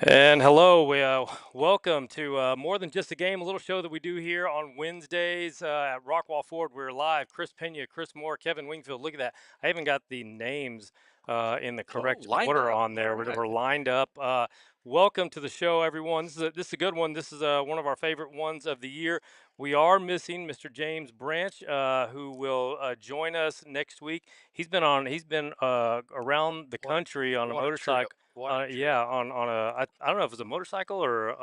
And hello, welcome to More Than Just a Game, a little show that we do here on Wednesdays at Rockwall Ford. We're live. Chris Pena, Chris Moore, Kevin Wingfield. Look at that. I even got the names in the Oh, correct lined order up. on All there. right. We're lined up. Welcome to the show, everyone. This is a good one. This is one of our favorite ones of the year. We are missing Mr. James Branch, who will join us next week. He's been around the What country on a what a trip. motorcycle. What a trip. Yeah, on a I don't know if it's a motorcycle or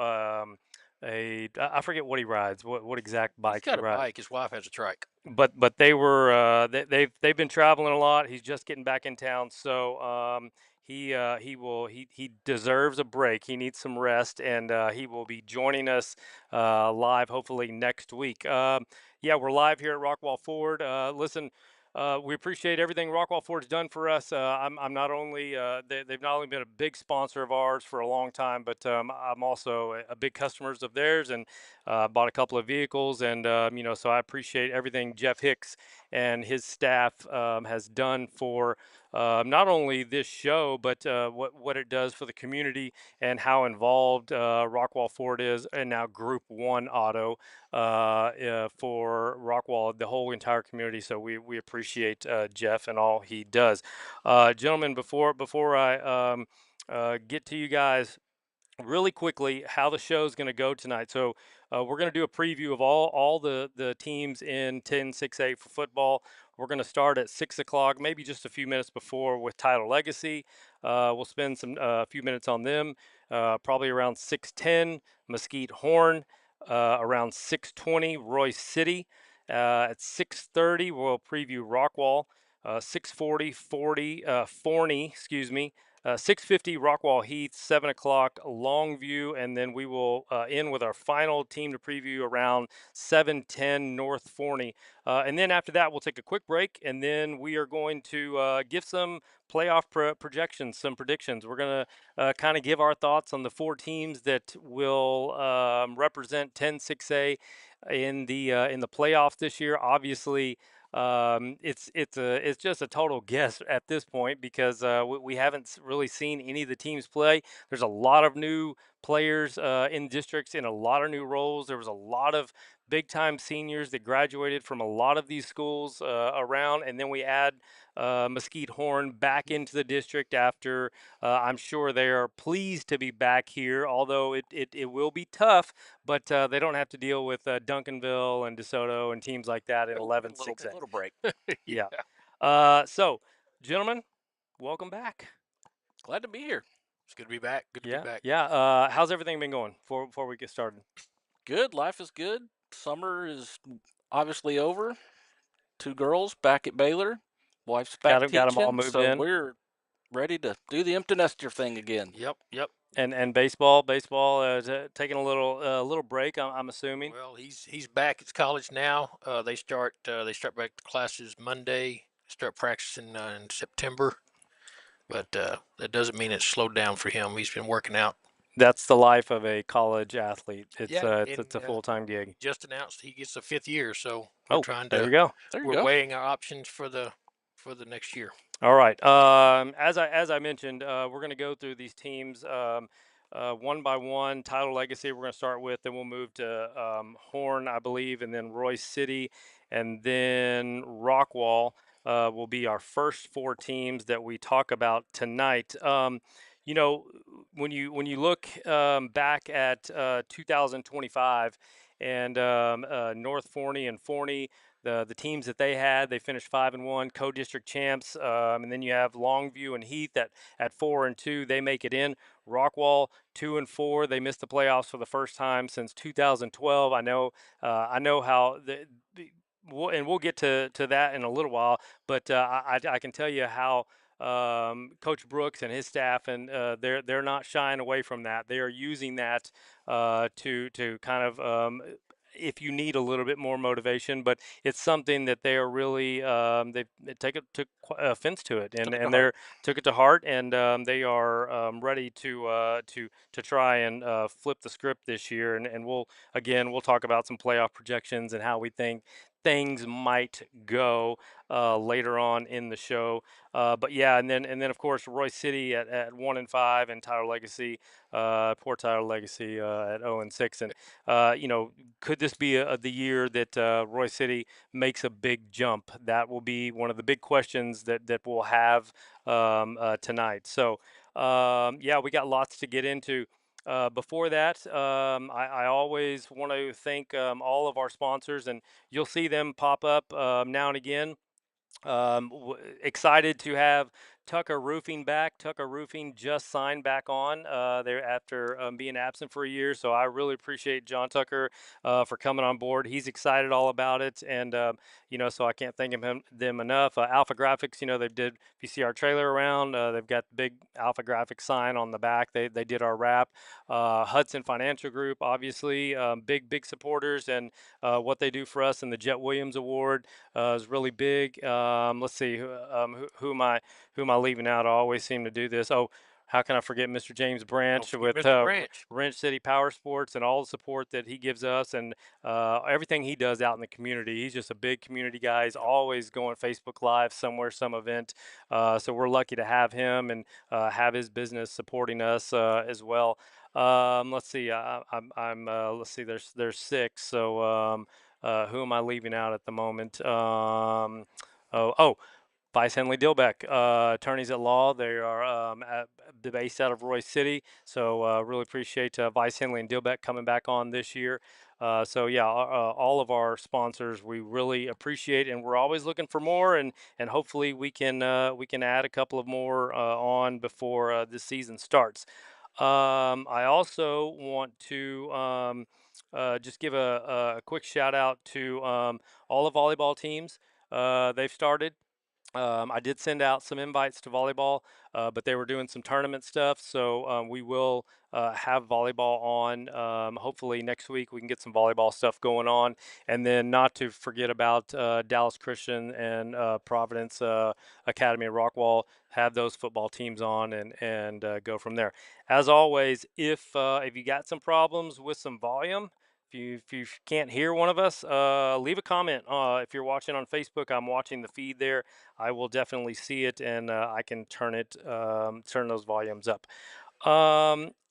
I forget what he rides, what exact He's bike he got a rides. bike. His wife has a trike. But they were they've been traveling a lot. He's just getting back in town, so he deserves a break. He needs some rest, and he will be joining us live hopefully next week. Yeah, we're live here at Rockwall Ford. Listen. We appreciate everything Rockwall Ford's done for us. I'm not only they've not only been a big sponsor of ours for a long time, but I'm also a big customers of theirs, and bought a couple of vehicles, and so I appreciate everything Jeff Hicks and his staff has done for not only this show, but what it does for the community and how involved Rockwall Ford is, and now Group One Auto for Rockwall, the whole entire community. So we appreciate Jeff and all he does, gentlemen. Before I get to you guys really quickly how the show is going to go tonight. So we're going to do a preview of all the teams in 10-6A for football. We're going to start at 6 o'clock, maybe just a few minutes before with Title Legacy. We'll spend a few minutes on them, probably around 6:10 Mesquite Horn, around 6:20 Royce City. At 6:30 we'll preview Rockwall. 6:40 Forney, excuse me. 6:50 Rockwall Heath, 7 o'clock Longview, and then we will end with our final team to preview around 7:10 North Forney. And then after that, we'll take a quick break, and then we are going to give some playoff projections, some predictions. We're going to kind of give our thoughts on the four teams that will represent 10-6A in the playoffs this year. Obviously, it's just a total guess at this point because we haven't really seen any of the teams play. There's a lot of new players in districts in a lot of new roles. There was a lot of big time seniors that graduated from a lot of these schools around, and then we add Mesquite Horn back into the district after I'm sure they are pleased to be back here, although it will be tough, but they don't have to deal with Duncanville and DeSoto and teams like that in Get a 11-6A. little break. Yeah. Yeah. So, gentlemen, welcome back. Glad to be here. It's good to be back. Good to be Yeah, back. yeah. How's everything been going before we get started? Good. Life is good. Summer is obviously over. Two girls back at Baylor. Wife's back Got them all teaching. moved So in, we're ready to do the empty nester thing again. Yep, yep. and baseball is taking a little break. I'm assuming. Well, he's back at college now. They start back to classes Monday. Start practicing in September, but that doesn't mean it's slowed down for him. He's been working out. That's the life of a college athlete. Yeah, It's and a full time gig. just announced he gets a fifth year, so Oh, there you go. There you we're go. weighing our options for the next year. All right. As I mentioned, we're going to go through these teams one by one. Title Legacy, we're going to start with, then we'll move to Horn, I believe, and then Royce City, and then Rockwall will be our first four teams that we talk about tonight. You know, when you look back at 2025 and North Forney and Forney, the teams that they had, they finished 5-1, co-district champs, and then you have Longview and Heath at 4-2, they make it in. Rockwall 2-4, they missed the playoffs for the first time since 2012. I know how and we'll get to that in a little while, but I can tell you how Coach Brooks and his staff, and they're not shying away from that. They are using that to kind of if you need a little bit more motivation, but it's something that they are really they took offense to it, Took it to and heart. they're took it to heart, and they are ready to try and flip the script this year, and we'll talk about some playoff projections and how we think things might go later on in the show. But yeah, and then of course Roy City at 1-5, and Tyler Legacy, poor Tyler Legacy at 0-6. And could this be the year that Roy City makes a big jump? That will be one of the big questions that we'll have tonight. So yeah, we got lots to get into. Before that, I always want to thank all of our sponsors, and you'll see them pop up now and again. Excited to have Tucker Roofing back. Tucker Roofing just signed back on there after being absent for a year. So I really appreciate John Tucker for coming on board. He's excited all about it, and so I can't thank them enough. Alpha Graphics, they did. If you see our trailer around, they've got the big Alpha Graphics sign on the back. They did our wrap. Hudson Financial Group, obviously, big supporters, and what they do for us in the Jet Williams Award is really big. Let's see, who am I leaving out? I always seem to do this. Oh, how can I forget Mr. James Don't Branch forget with Mr. Branch. Wrench City Power Sports and all the support that he gives us, and everything he does out in the community. He's just a big community guy. He's Yep. always going Facebook Live somewhere, some event. So we're lucky to have him and have his business supporting us as well. Let's see. Let's see. There's six. So who am I leaving out at the moment? Oh, Vice Henley Dilbeck, attorneys at law. They are based out of Roy City. So really appreciate Vice Henley and Dilbeck coming back on this year. So yeah, all of our sponsors we really appreciate, and we're always looking for more, and hopefully we can add a couple of more on before this season starts. I also want to just give a quick shout out to all the volleyball teams. They've started. I did send out some invites to volleyball, but they were doing some tournament stuff. So we will have volleyball on. Hopefully next week we can get some volleyball stuff going on. And then not to forget about Dallas Christian and Providence Academy of Rockwall. Have those football teams on and go from there. As always, if you got some problems with some volume, if you can't hear one of us, leave a comment. If you're watching on Facebook, I'm watching the feed there. I will definitely see it, and I can turn those volumes up.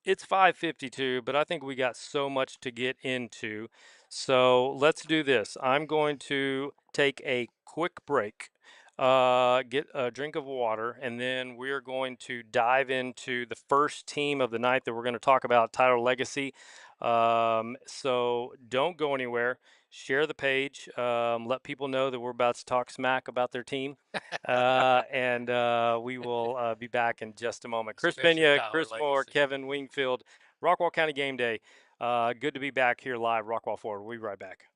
It's 5:52, but I think we got so much to get into. So let's do this. I'm going to take a quick break, get a drink of water, and then we're going to dive into the first team of the night that we're going to talk about, Tyler Legacy. So don't go anywhere. Share the page. Let people know that we're about to talk smack about their team. And we will be back in just a moment. Chris Especially Pena, Tyler Chris Moore, Legacy. Kevin Wingfield, Rockwall County Game Day. Good to be back here live, Rockwall Forward. We'll be right back.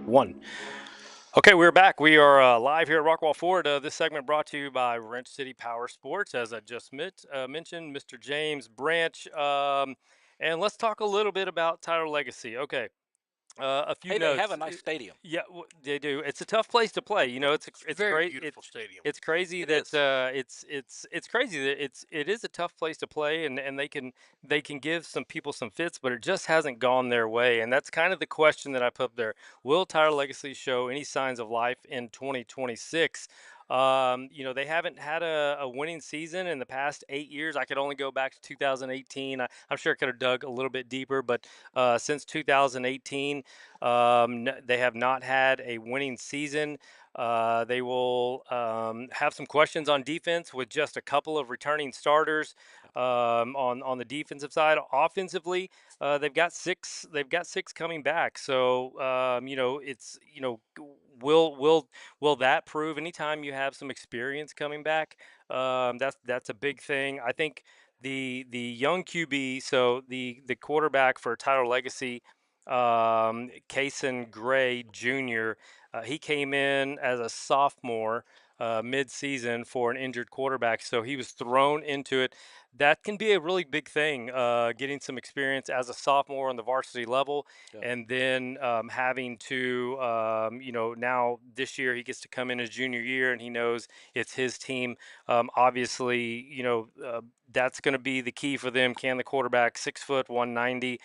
One. Okay, we're back. We are live here at Rockwall Ford. This segment brought to you by Wrench City Power Sports, as I just mentioned, Mr. James Branch. And let's talk a little bit about Tyler Legacy. Okay, a few Hey, they have a notes. nice stadium. Yeah, they do. It's a tough place to play. It's Very great. beautiful stadium. It's crazy It that is. it's crazy that it is a tough place to play, and they can give some people some fits, but it just hasn't gone their way, and that's kind of the question that I put up there. Will Tyler Legacy show any signs of life in 2026? They haven't had a winning season in the past 8 years. I could only go back to 2018. I'm sure I could have dug a little bit deeper, but since 2018, they have not had a winning season. They will have some questions on defense with just a couple of returning starters on the defensive side. Offensively, they've got six. They've got six coming back. So it's will that prove anytime you have some experience coming back? That's a big thing. I think the young QB, so the quarterback for Tyler Legacy, Kason Gray Jr. He came in as a sophomore mid-season for an injured quarterback, so he was thrown into it. That can be a really big thing, getting some experience as a sophomore on the varsity level, Yeah. and then having to, now this year he gets to come in his junior year, and he knows it's his team. Obviously, that's going to be the key for them. Can the quarterback, 6 foot 190?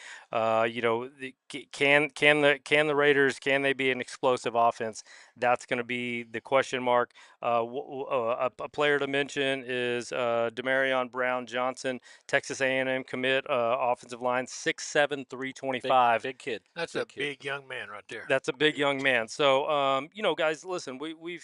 Can the Raiders, can they be an explosive offense? That's going to be the question mark. A player to mention is Demarion Brown Johnson, Texas A&M commit, offensive line, 6'7", Big 325. big kid. That's a Big kid. big young man right there. That's a big Big young man. So, guys, listen, we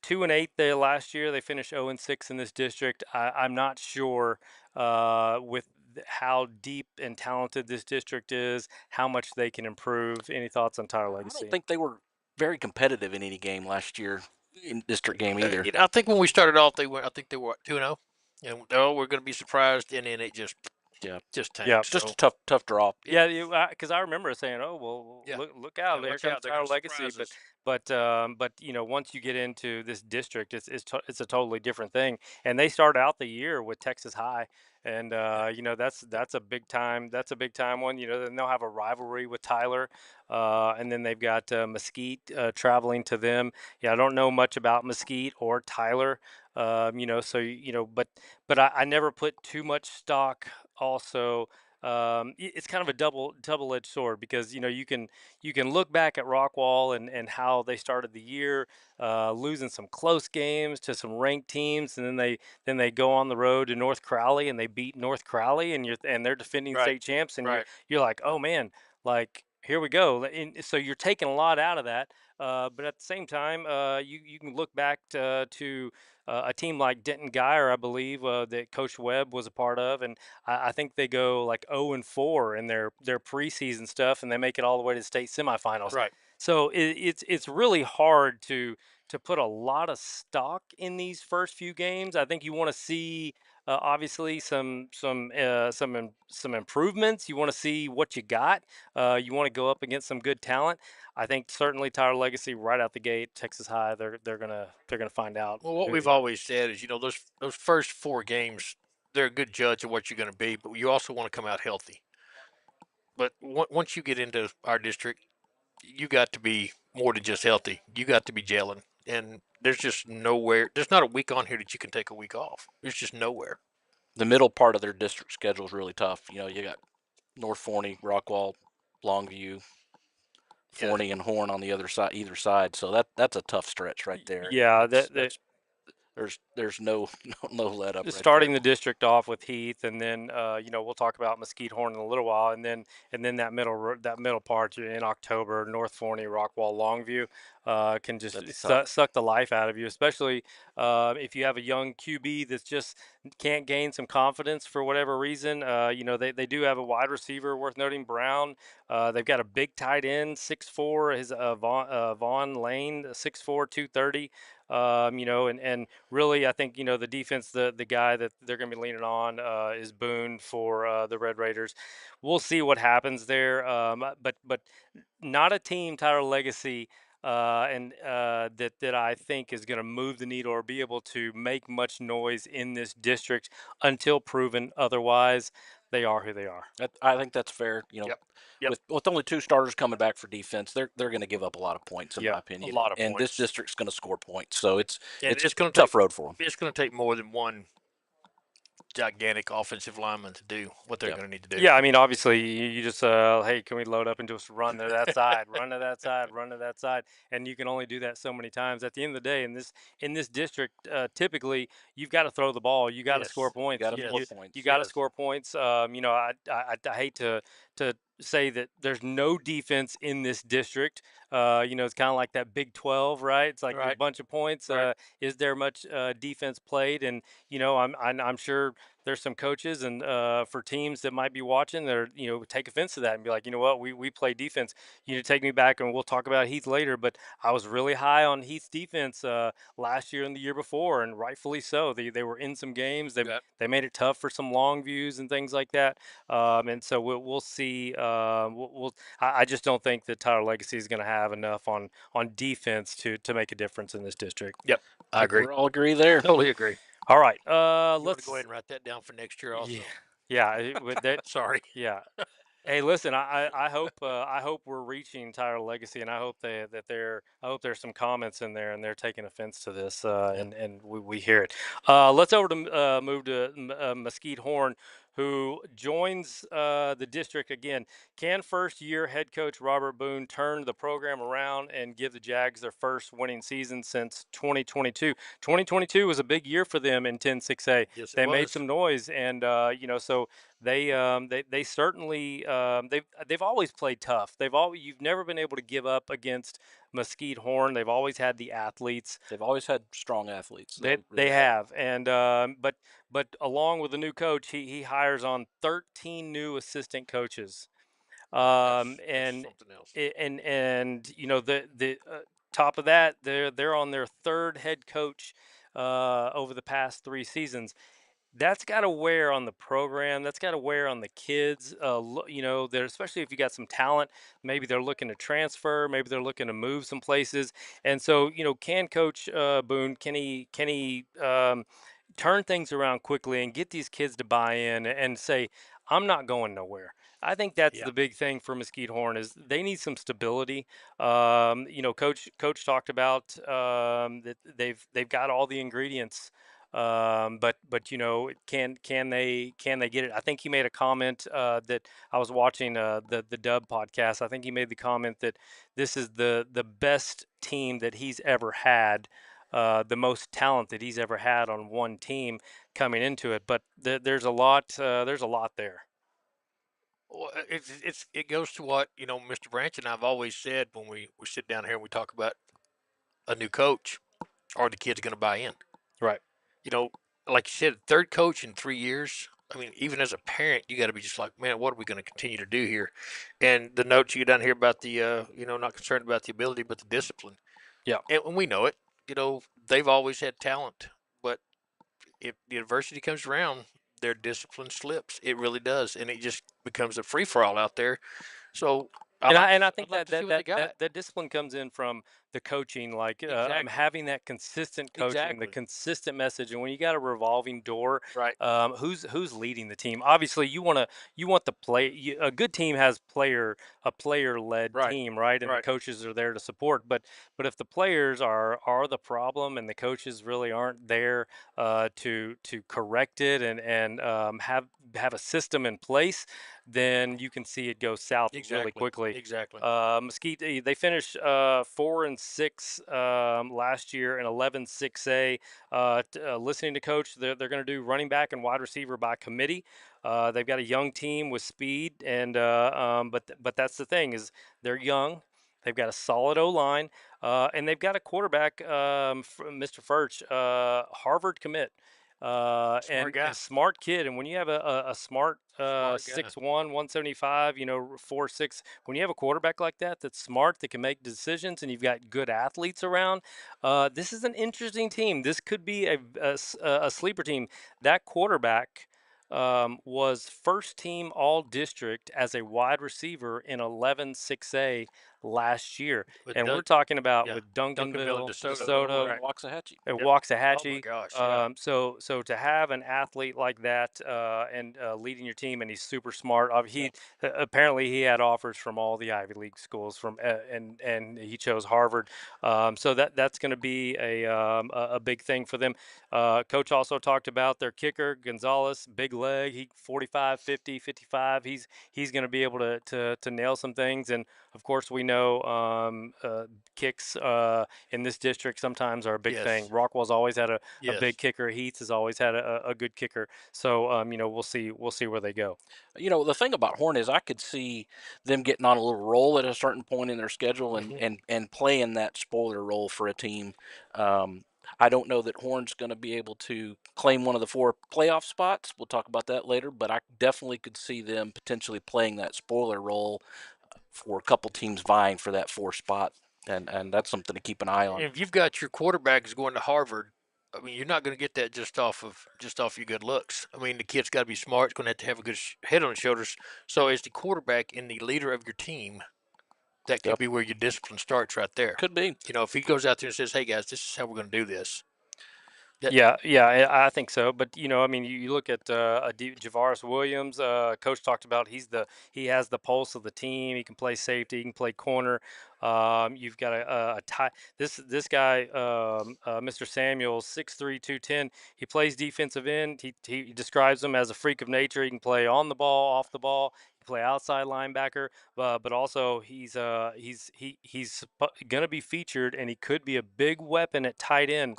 2-8 there last year. They finished 0-6 in this district. I'm not sure with how deep and talented this district is, how much they can improve. Any thoughts on Tyler I don't Legacy? think they were very competitive in any game last year in district game either. I think when we started off, they were. I think they were 2-0, and we're going to be surprised, and then it Yeah. just Yeah. tanked. Just So a tough drop. Yeah, because I remember saying, "Oh, well, yeah, look out! Here watch comes out, they're going Tyler to Legacy." surprise us. But once you get into this district, it's a totally different thing. And they start out the year with Texas High, and Yeah, that's a big time. That's a big time one. Then they'll have a rivalry with Tyler, and then they've got Mesquite traveling to them. Yeah, I don't know much about Mesquite or Tyler. So but I never put too much stock also. It's kind of a double-edged sword because you can look back at Rockwall and how they started the year, losing some close games to some ranked teams, and then they go on the road to North Crowley and they beat North Crowley, and they're defending right, state champs, and you're right. you're like, oh man, like here we go. So you're taking a lot out of that, but at the same time, you can look back to a team like Denton Geyer, I believe, that Coach Webb was a part of, and I think they go like 0-4 in their preseason stuff, and they make it all the way to the state semifinals. Right. So it's really hard to put a lot of stock in these first few games. I think you want to see obviously some improvements. You want to see what you got. You want to go up against some good talent. I think certainly Tyler Legacy right out the gate, Texas High, they're gonna find out Well, what who we've they are. always said is, those first 4 games, they're a good judge of what you're going to be, but you also want to come out healthy. But once you get into our district, you got to be more than just healthy. You got to be gelling, and there's just nowhere. There's not a week on here that you can take a week off. There's just nowhere. The middle part of their district schedule is really tough. You got North Forney, Rockwall, Longview, Yeah, Forney, and Horn on the other side, either side. So that's a tough stretch right there. Yeah, That's there's no no let up right there. starting the district off with Heath, and then we'll talk about Mesquite Horn in a little while, and then that middle part in October, North Forney, Rockwall, Longview, can just That's tough. suck the life out of you, especially if you have a young QB that's just can't gain some confidence for whatever reason. They do have a wide receiver worth noting, Brown. They've got a big tight end, 6'4", his Vaughn Lane, 6'4", 230. And really, I think the defense, the guy that they're going to be leaning on is Boone for the Red Raiders. We'll see what happens there, but not a team, Tyler Legacy, and that I think is going to move the needle or be able to make much noise in this district until proven otherwise. They are who they are. I think that's fair. yep, yep. With only 2 starters coming back for defense, they're going to give up a lot of points, in Yeah. my A opinion. lot of And this points, district's going to score points, so and it's it's a going to take tough road for them. it's going to take more than one gigantic offensive linemen to do what they're Yeah. going to need to do. Yeah, I mean, obviously, you just hey, can we load up and just run to that side, run to that side, run to that side, and you can only do that so many times. At the end of the day, in this district, typically you've got to throw the ball, you got to score Yes. You points, got to you score you, Yes. you points. got to Yes. score points. I hate to say that there's no defense in this district. It's kind of like that Big 12, right? It's like there's a Right. bunch of points. Right. Is there much defense played? And I'm sure there's some coaches and for teams that might be watching that are, take offense to that and be like, you know what, we play defense. You need to take me back, and we'll talk about Heath later. But I was really high on Heath's defense last year and the year before, and rightfully so. They were in some games. They Yep. they made it tough for some long views and things like that. And so we'll see. I just don't think that Tyler Legacy is going to have enough on defense to make a difference in this district. Yep. I I think agree. we're all agree there. Totally agree. All right. You want to go Let's. ahead and write that down for next year Yeah. also. Yeah. With that. Sorry. Yeah. Hey, listen. I hope we're reaching Tyler Legacy, and I hope there's some comments in there, and they're taking offense to this, Yeah. and we hear it. Let's move to Mesquite Horn, who joins the district again. Can first year head coach Robert Boone turn the program around and give the Jags their first winning season since 2022? 2022 was a big year for them in 10-6A. Yes, it They made was. some noise, and so they certainly they've always played tough. You've never been able to give up against Mesquite Horn. They've always had the athletes. They've always had strong athletes. They They they really have. have, and but along with the new coach, he hires on 13 new assistant coaches, That's and something else. the top of that, they're on their third head coach over the past 3 seasons. That's got to wear on the program. That's got to wear on the kids. They're, especially if you got some talent. Maybe they're looking to transfer. Maybe they're looking to move some places. And so, can Coach Boone, can he turn things around quickly and get these kids to buy in and say, I'm not going nowhere. I think that's Yeah. the big thing for Mesquite Horn is they need some stability. Coach talked about that they've got all the ingredients, but can they get it? I think he made a comment that I was watching the Dub podcast. I think he made the comment that this is the best team that he's ever had, the most talent that he's ever had on one team coming into it. But there's a lot. There's a lot there. Well, it goes to what Mr. Branch and I've always said when we sit down here and we talk about a new coach. Are the kids going to buy in? Right. You know, like you said, third coach in 3 years. I mean, even as a parent, you got to be just like, man, what are we going to continue to do here? And the notes you down here about the, not concerned about the ability, but the discipline. Yeah. And we know it. They've always had talent, but if the adversity comes around, their discipline slips. It really does, and it just becomes a free for all out there. So And I I'd think like that to see that what they that got. that, that discipline comes in from the coaching, like Exactly. having that consistent coaching, the Exactly. consistent message. And when you got a revolving door, Right. who's leading the team? Obviously, you want the play. A good team has a player led Right. team, right? And the Right. coaches are there to support. But if the players are the problem and the coaches really aren't there to correct it and have a system in place, then you can see it go south really Exactly. quickly. Exactly. Mesquite, they finished 4-6 last year and 11-6A. Listening to coach, they're going to do running back and wide receiver by committee. They've got a young team with speed, and but that's the thing is they're young. They've got a solid O line, and they've got a quarterback, Mr. Furch, Harvard commit. Smart And guy. smart kid, and when you have a smart Smart guy. 6'1", 175, 4'6", when you have a quarterback like that that's smart, that can make decisions, and you've got good athletes around, this is an interesting team. This could be a sleeper team. That quarterback was first team all district as a wide receiver in 11-6A last year. With And we're Doug, talking about yeah, with Duncanville and Duncanville, DeSoto. DeSoto, and Right. Waxahachie. and Yep. Oh my Waxahachie. gosh. Yeah. So to have an athlete like that and leading your team, and he's super smart. Yeah. Apparently he had offers from all the Ivy League schools and he chose Harvard. So that's going to be a big thing for them. Coach also talked about their kicker Gonzalez, big leg. He 45, 50, 55. He's going to be able to nail some things. And of course we know kicks in this district sometimes are a big thing. Yes. Rockwell's always had a big Yes. kicker. Heath has always had a good kicker. So we'll see where they go. The thing about Horn is I could see them getting on a little roll at a certain point in their schedule and Hmm. playing that spoiler role for a team. I don't know that Horn's going to be able to claim one of the 4 playoff spots. We'll talk about that later, but I definitely could see them potentially playing that spoiler role for a couple teams vying for that 4 spot, and that's something to keep an eye on. If you've got your quarterback is going to Harvard, I mean, you're not going to get that just off your good looks. I mean, the kid's got to be smart. He's going to have a good head on his shoulders. So, as the quarterback and the leader of your team, that could Yep, be where your discipline starts right there. could be. If he goes out there and says, "Hey guys, this is how we're going to do this," that Yeah, I think so. But I mean, you look at Javaris Williams. Coach talked about he has the pulse of the team. He can play safety. He can play corner. You've got a tie. This guy, Mr. Samuels, 6'3", 210. He plays defensive end. He describes him as a freak of nature. He can play on the ball, off the ball. He can play outside linebacker. But also he's going to be featured, and he could be a big weapon at tight end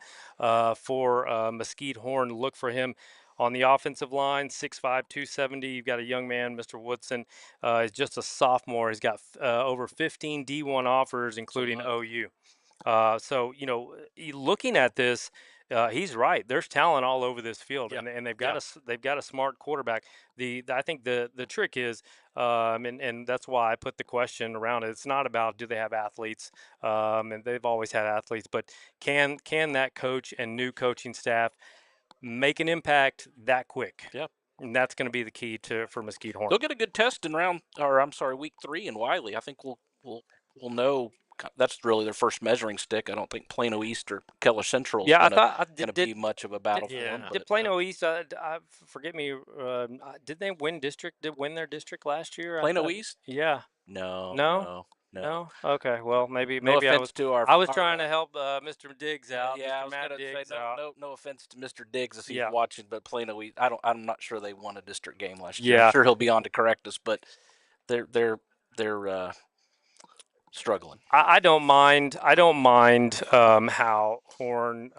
for Mesquite Horn. Look for him on the offensive line, 6'5", 270. You've got a young man, Mr. Woodson. Is just a sophomore. He's got over 15 D1 offers, it's a including lot. OU. So looking at this, he's right. There's talent all over this field, Yeah, and they've got yeah. a smart quarterback. I think the trick is, and that's why I put the question around it. It's not about do they have athletes, and they've always had athletes, but can that coach and new coaching staff make an impact that quick? Yeah. And that's going to be the key for Mesquite Horn. They'll get a good test in week 3 in Wiley. I think we'll know. That's really their first measuring stick. I don't think Plano East or Keller Central is Yeah, I gonna thought I gonna did. be much of a battle for them. Yeah. But Did Plano East? Forget me. Did they win district? Did win their district last year? Plano East, Yeah. no, No. no, no. No. Okay. Well, maybe No maybe I offense was to our I was our. trying to help Mr. Diggs out, Yeah, I Mr. was Matt gonna say Diggs out. no offense to Mr. Diggs as he's Yeah. watching, but Plano East, I'm not sure they won a district game last year. I'm Yeah. sure he'll be on to correct us, but they're struggling. I don't mind. I don't mind how Horn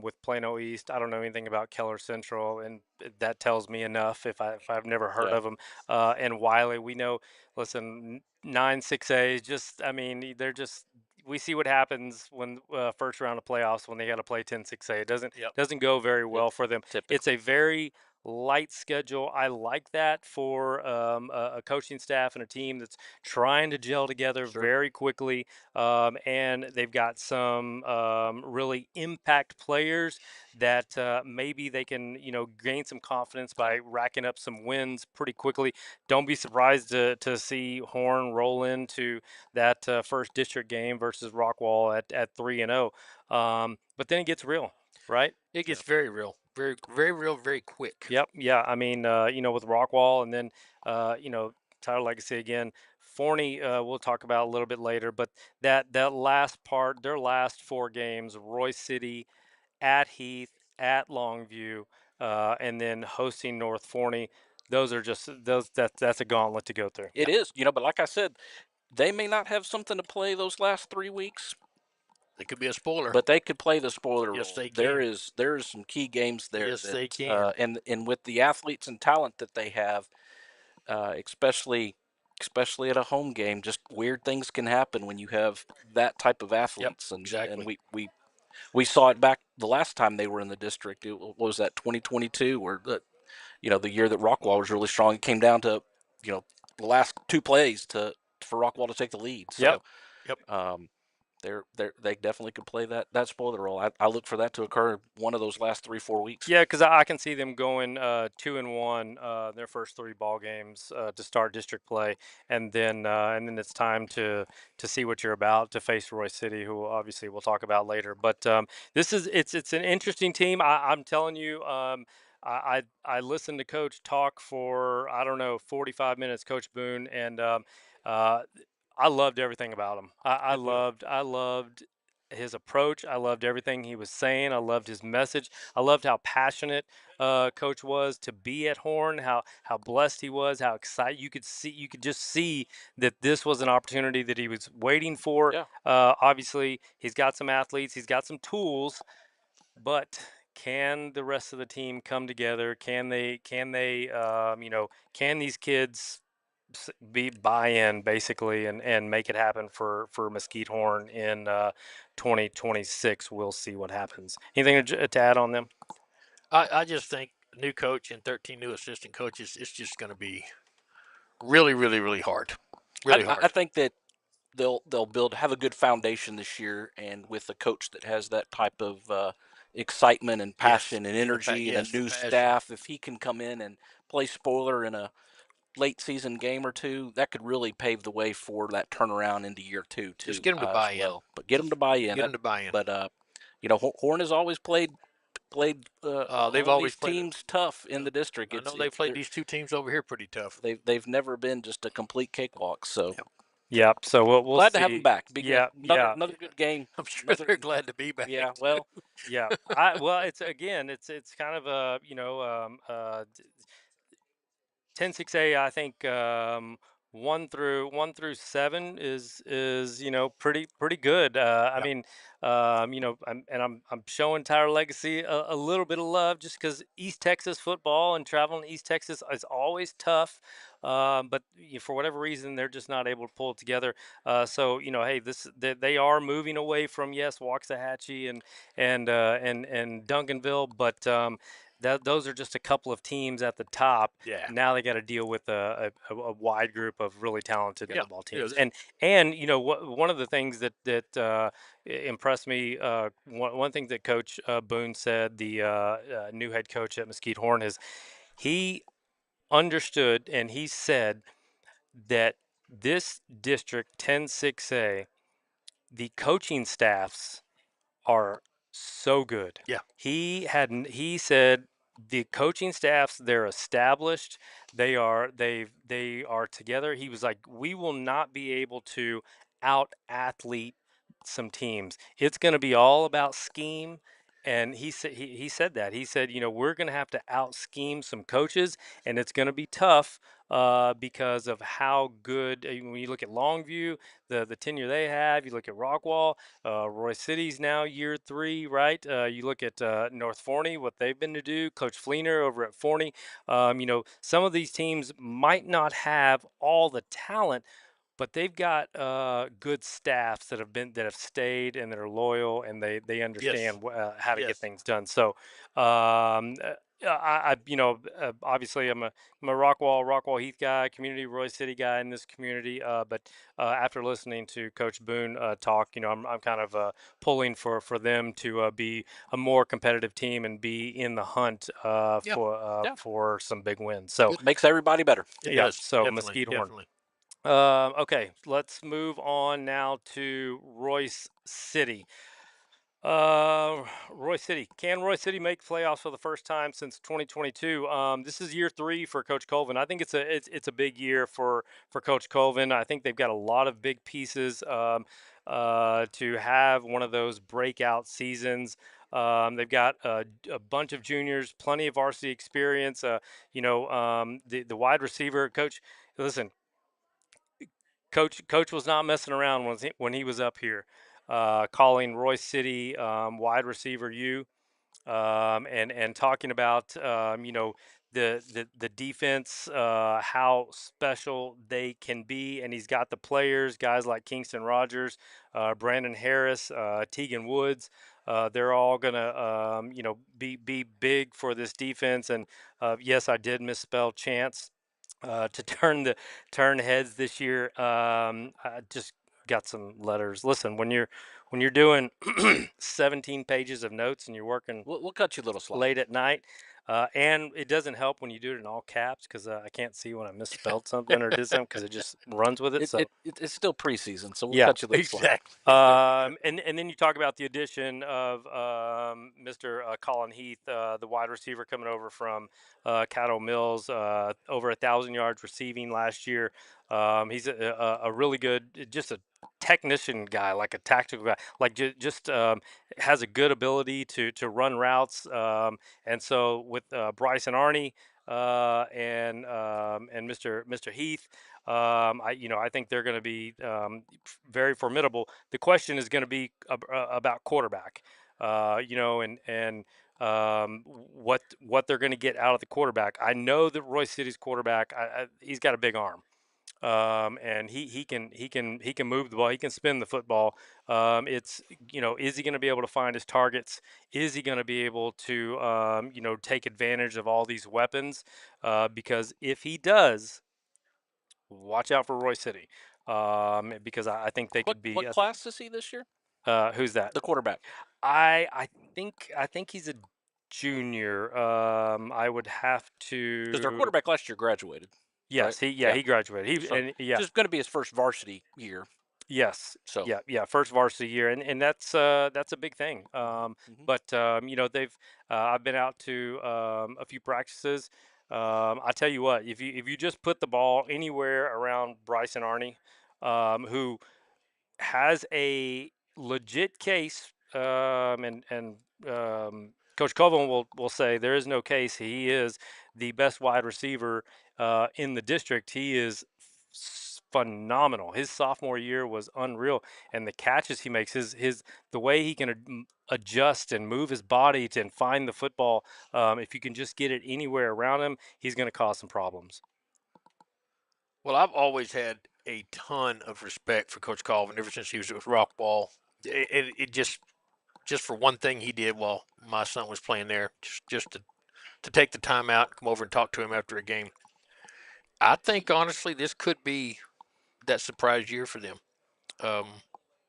with Plano East. I don't know anything about Keller Central, and that tells me enough if I've never heard Yeah, of them. And Wiley, we know. Listen, 9-6A. Just I mean, they're just. We see what happens when first round of playoffs when they got to play 10-6A. It doesn't Yep. doesn't go very it, well for them. It's typically. a very light schedule. I like that for a coaching staff and a team that's trying to gel together Sure. very quickly. And they've got some really impact players that maybe they can, gain some confidence by racking up some wins pretty quickly. Don't be surprised to see Horn roll into that first district game versus Rockwall at 3-0. But then it gets real, right? It Yeah. gets very real, very very real, very quick. Yep. Yeah. I mean, with Rockwall and then, Tyler Legacy again. Forney, we'll talk about a little bit later, but that last part, their last 4 games, Roy City, at Heath, at Longview, and then hosting North Forney. Those are just those. That's a gauntlet to go through. It is, but like I said, they may not have something to play those last 3 weeks, It could be a spoiler. but they could play the spoiler Yes, role. they There can. is some key games there Yes, they that can. and with the athletes and talent that they have, especially at a home game, just weird things can happen when you have that type of Yep, athletes, and exactly. we saw it back the last time they were in the district. What was that 2022, where the year that Rockwall was really strong. It came down to the last 2 plays for Rockwall to take the lead. Yep. So Yep. um, They definitely could play that spoiler role. I look for that to occur one of those last 3 4 weeks. Yeah, because I can see them going 2-1 their first three ball games to start district play, and then it's time to see what you're about to face Roy City, who obviously we'll talk about later. But this is it's an interesting team. I'm telling you. I listened to Coach talk for I don't know 45 minutes, Coach Boone, and uh, I loved everything about him. Good deal. I loved his approach. I loved everything he was saying. I loved his message. I loved how passionate Coach was to be at Horn. How blessed he was. How excited you could just see that this was an opportunity that he was waiting for. Yeah, Obviously, he's got some athletes. He's got some tools, but can the rest of the team come together? Can they? Can these kids be buy-in basically and make it happen for Mesquite Horn in 2026? We'll see what happens. Anything to add on them? I just think new coach and 13 new assistant coaches, it's just going to be really, really, really hard. Really I hard. think that they'll have a good foundation this year, and with a coach that has that type of excitement and Yes. passion and And energy and a the new passion. staff, if he can come in and play spoiler in a late season game or two, that could really pave the way for that turnaround into year two Just too, get them to as buy in. well. But get them to buy in. Get them to buy in. But Horn has always played They've all always these played. teams tough in the district. I know they played these two teams over here pretty tough. They've never been just a complete cakewalk. So Yep. Yep. So we'll glad to have them see. back. Yeah, Another yeah, another good game. I'm sure Another they're glad to be back yeah. too. Well, yeah. I well, it's again, it's kind of a 10-6A, I think 1 through 7 is pretty good. I Yeah. mean, I'm showing Tyler Legacy a little bit of love just because East Texas football and traveling to East Texas is always tough. But for whatever reason, they're just not able to pull it together. So hey, they are moving away from yes, Waxahachie and Duncanville, but those are just a couple of teams at the top. Yeah. Now they got to deal with a wide group of really talented Yeah. football Yeah. teams. And one of the things that impressed me, one thing that Coach Boone said, the new head coach at Mesquite Horn, is he understood and he said that this district 10-6A, the coaching staffs are so good. Yeah. He said the coaching staffs, they're established. They are together. He was like, we will not be able to out athlete some teams. It's going to be all about scheme. And he said that. He said, we're going to have to out scheme some coaches, and it's going to be tough because of how good. When you look at Longview, the tenure they have, you look at Rockwall, Roy City's now year 3, right? You look at North Forney, what they've been to do. Coach Fleener over at Forney. Some of these teams might not have all the talent, but they've got good staffs that have stayed and that are loyal, and they Yes. understand how to get Yes. things done. So obviously I'm a Rockwall Heath guy, community Roy City guy in this community. But after listening to Coach Boone talk, I'm kind of pulling for them to be a more competitive team and be in the hunt Yeah. Yeah. for some big wins. So Good. makes everybody better. It yeah, does. so Definitely. Mesquite Horn. Definitely. Okay, let's move on now to Royce City. Roy City. Can Roy City make playoffs for the first time since 2022? This is year 3 for Coach Colvin. I think it's a big year for Coach Colvin. I think they've got a lot of big pieces to have one of those breakout seasons. They've got a bunch of juniors, plenty of varsity experience. The wide receiver coach. Listen, Coach was not messing around when he was up here, calling Royce City wide receiver U, and talking about the defense, how special they can be, and he's got the players, guys like Kingston Rogers, Brandon Harris, Tegan Woods. They're all gonna be big for this defense. And yes, I did misspell Chance to turn heads this year. Just got some letters. Listen, when you're doing 17 pages of notes and you're working We'll cut you a little slack. late at night, and it doesn't help when you do it in all caps because I can't see when I misspelled something or did something because it just runs with it. So It's still preseason, so we'll yeah, cut you a little slack. Exactly. and then you talk about the addition of Mr. Colin Heath, the wide receiver coming over from Caddo Mills, over 1,000 yards receiving last year. He's a really good, just a technician guy, like a tactical guy, like just has a good ability to run routes. And so with Bryson Arney and Mr. Heath. I think they're going to be very formidable. The question is going to be about quarterback, what they're going to get out of the quarterback. I know that Royce City's quarterback, he's got a big arm. And he can move the ball. He can spin the football. It's is he going to be able to find his targets? Is he going to be able to take advantage of all these weapons? Because if he does, watch out for Roy City, because I think they could be. What class is he this year? Who's that? The quarterback. I think he's a junior. I would have Because their to. quarterback last year graduated, right? Yes, Yeah. he graduated. So Yeah, just going to be his first varsity year. yes, So first varsity year, and that's a big thing. mhm. But they've I've been out to a few practices. I tell you what, if you just put the ball anywhere around Bryson Arney, who has a legit case, and Coach Colvin will say there is no case. He is the best wide receiver in the district. He is phenomenal. His sophomore year was unreal, and the catches he makes, his the way he can adjust and move his body to and find the football. If you can just get it anywhere around him, he's going to cause some problems. Well, I've always had a ton of respect for Coach Colvin ever since he was with Rockwall. It just for one thing he did while my son was playing there, just to take the time out, come over and talk to him after a game. I think honestly, this could be that surprise year for them. Um,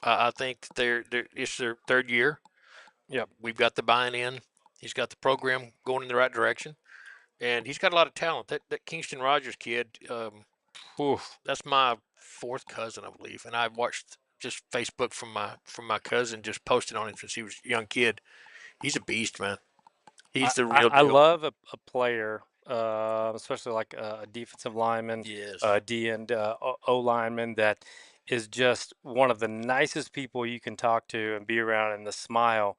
I think it's their third year. Yep. We've got the buy in. He's got the program going in the right direction, and he's got a lot of talent. That Kingston Rogers kid, Oof. that's my fourth cousin, I believe, and I watched just Facebook from my cousin just posted on him since he was a young kid. He's a beast, man. I, He's the I, real I deal. love a player, especially like a defensive lineman, Yes. D and O lineman that is just one of the nicest people you can talk to and be around and the smile.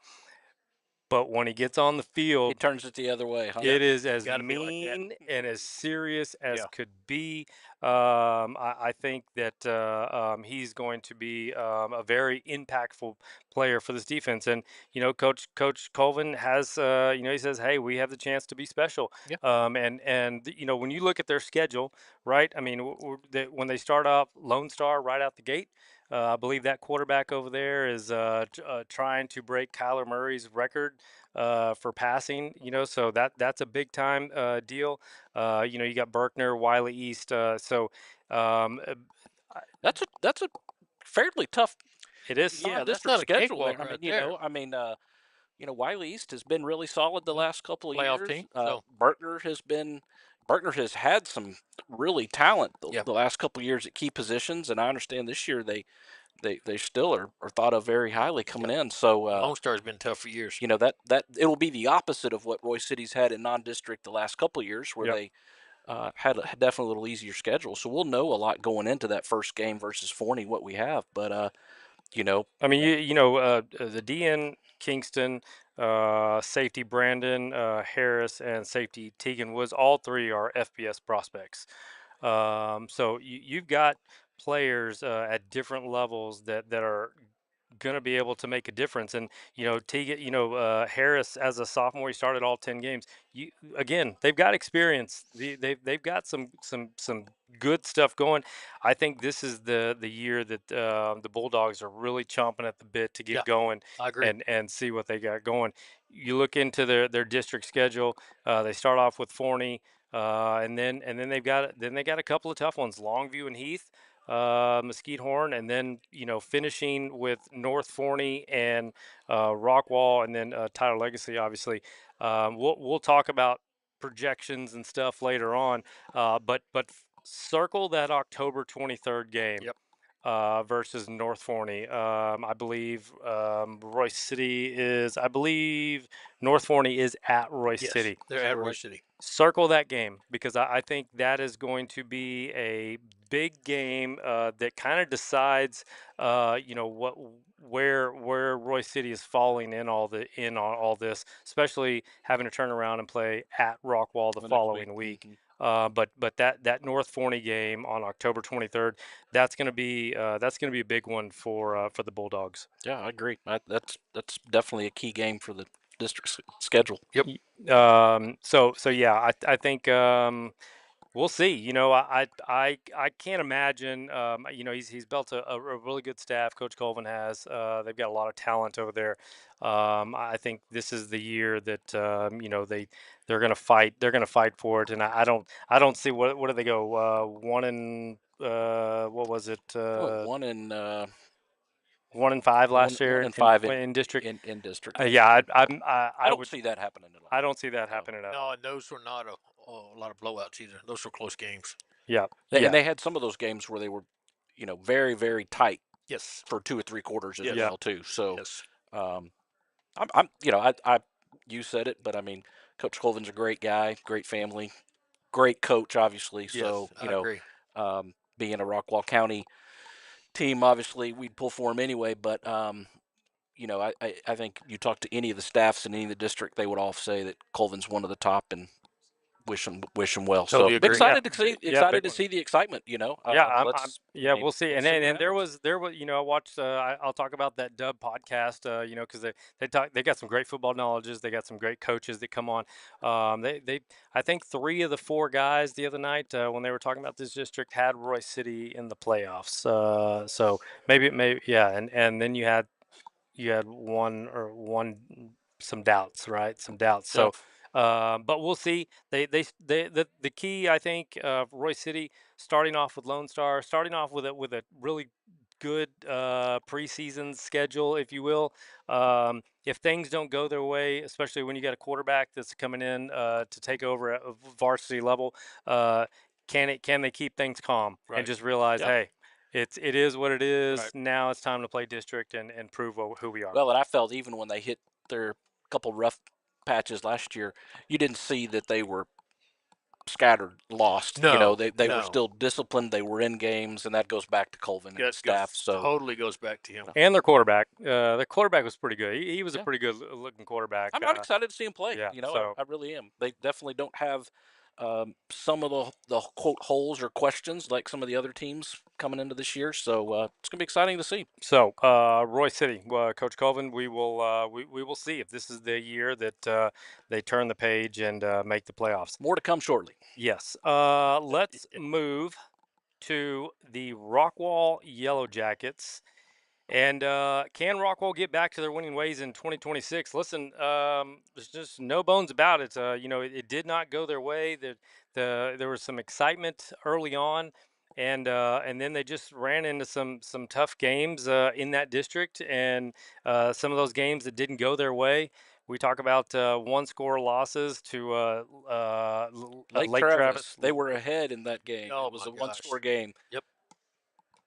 But when he gets on the He field, turns it the other way, huh? Yeah. it is He's as got to be like that. mean and as serious as Yeah. could be. I think that he's going to be a very impactful player for this defense. And Coach Colvin has he says, "Hey, we have the chance to be special." Yeah. And when you look at their schedule, right? I mean, when they start off Lone Star right out the gate. I believe that quarterback over there is trying to break Kyler Murray's record for passing. So that's a big time deal. You got Berkner, Wiley East. Um, uh, That's a fairly tough it is. Yeah. That's non-district not a schedule there. cakewalk I mean, right there. Wiley East has been really solid the Mhm. last couple of Playoff years. team. So Berkner has had some really talent yeah. the last couple of years at key positions, and I understand this year they still are thought of very highly coming Yeah. in. So Lone Star's been tough for years. that it'll be the opposite of what Roy City's had in non-district the last couple of years, where Yep. they had definitely a little easier schedule. So we'll know a lot going into that first game versus Forney what we have. But you know, I mean, the DN Kingston, safety Brandon Harris, and safety Tegan Woods. All three are FBS prospects. So you've got players at different levels that are going to be able to make a difference. And Tegan, Harris as a sophomore, he started all 10 games. Again, they've got experience. They've got some good stuff going. I think this is the year that the Bulldogs are really chomping at the bit to Yeah. get going I agree. and see what they got going. You look into their district schedule. They start off with Forney. And then they got a couple of tough ones, Longview and Heath. Mesquite Horn, and then finishing with North Forney and Rockwall, and then Tyler Legacy. Obviously, we'll talk about projections and stuff later on, but circle that October 23rd game Yep. versus North Forney. I believe Royce City is. I believe North Forney is at Royce Yes, City. they're at Royce Correct. City. Circle that game because I think that is going to be a big game that kind of decides, what where Royce City is falling in on all this, especially having to turn around and play at Rockwall the The next week. following week. Mhm. But that North Forney game on October 23rd, that's gonna be a big one for the Bulldogs. Yeah, I agree. That's definitely a key game for the district schedule. Yep. So yeah, I think we'll see. I can't imagine. He's built a really good staff. Coach Colvin has. They've got a lot of talent over there. I think this is the year that they're gonna fight. They're gonna fight for it. And I don't see what do they go one and what was it Oh, 1-5 last one year and in five in district. in district. Yeah, I I don't would. see that happening at all. I don't see that No. happening at No, all. and those were not a lot of blowouts either. Those were close games. Yeah, And yeah, they had some of those games where they were, very, very tight Yes. for 2 or 3 quarters as Yes. yeah. well too. So, Yes. um, I'm I you said it, but I mean, Coach Colvin's a great guy, great family, great coach, obviously. So, Yes. I agree. being a Rockwall County team, obviously we'd pull for him anyway. But I think you talk to any of the staffs in any of the district, they would all say that Colvin's one of the top and wish him well. So Totally agree. Yeah, excited to see yeah, big one. the excitement. Yeah, I'm Let's yeah, we'll see. we'll And see then what and there happens. was there was I watched I'll talk about that Dub podcast because they got some great football knowledges. They got some great coaches that come on. They I think 3 of the 4 guys the other night when they were talking about this district had Royce City in the playoffs. So maybe yeah, and then you had some doubts, right? Some doubts. Yeah, So, but we'll see. The key, I think, Roy City starting off with Lone Star, starting off with a really good preseason schedule, if you will. If things don't go their way, especially when you got a quarterback that's coming in to take over at a varsity level, uh, can they keep things calm and Right. just realize, yeah. hey, it is what it is. Right. Now it's time to play district and prove who we are. Well, and I felt even when they hit their couple rough patches last year, you didn't see that they were scattered, lost. No. They were No. still disciplined. They were in games, and that goes back to Colvin and his That goes staff. So totally goes back to him. And their quarterback was pretty good. He was a yeah, pretty good looking quarterback. I'm excited to see him play. Yeah. So I really am. They definitely don't have some of the quote holes or questions like some of the other teams coming into this year. So it's gonna be exciting to see. Roy City, Coach Colvin, we will see if this is the year that they turn the page and make the playoffs. More to come shortly. Yes. Let's move to the Rockwall Yellow Jackets. And can Rockwall get back to their winning ways in 2026? Listen, there's just no bones about it. It did not go their way. There was some excitement early on, and then they just ran into some tough games in that district, and some of those games that didn't go their way. We talk about one-score losses to Lake Lake Travis, Travis. they were ahead in that game. Oh It was my a gosh. one-score game. Yep.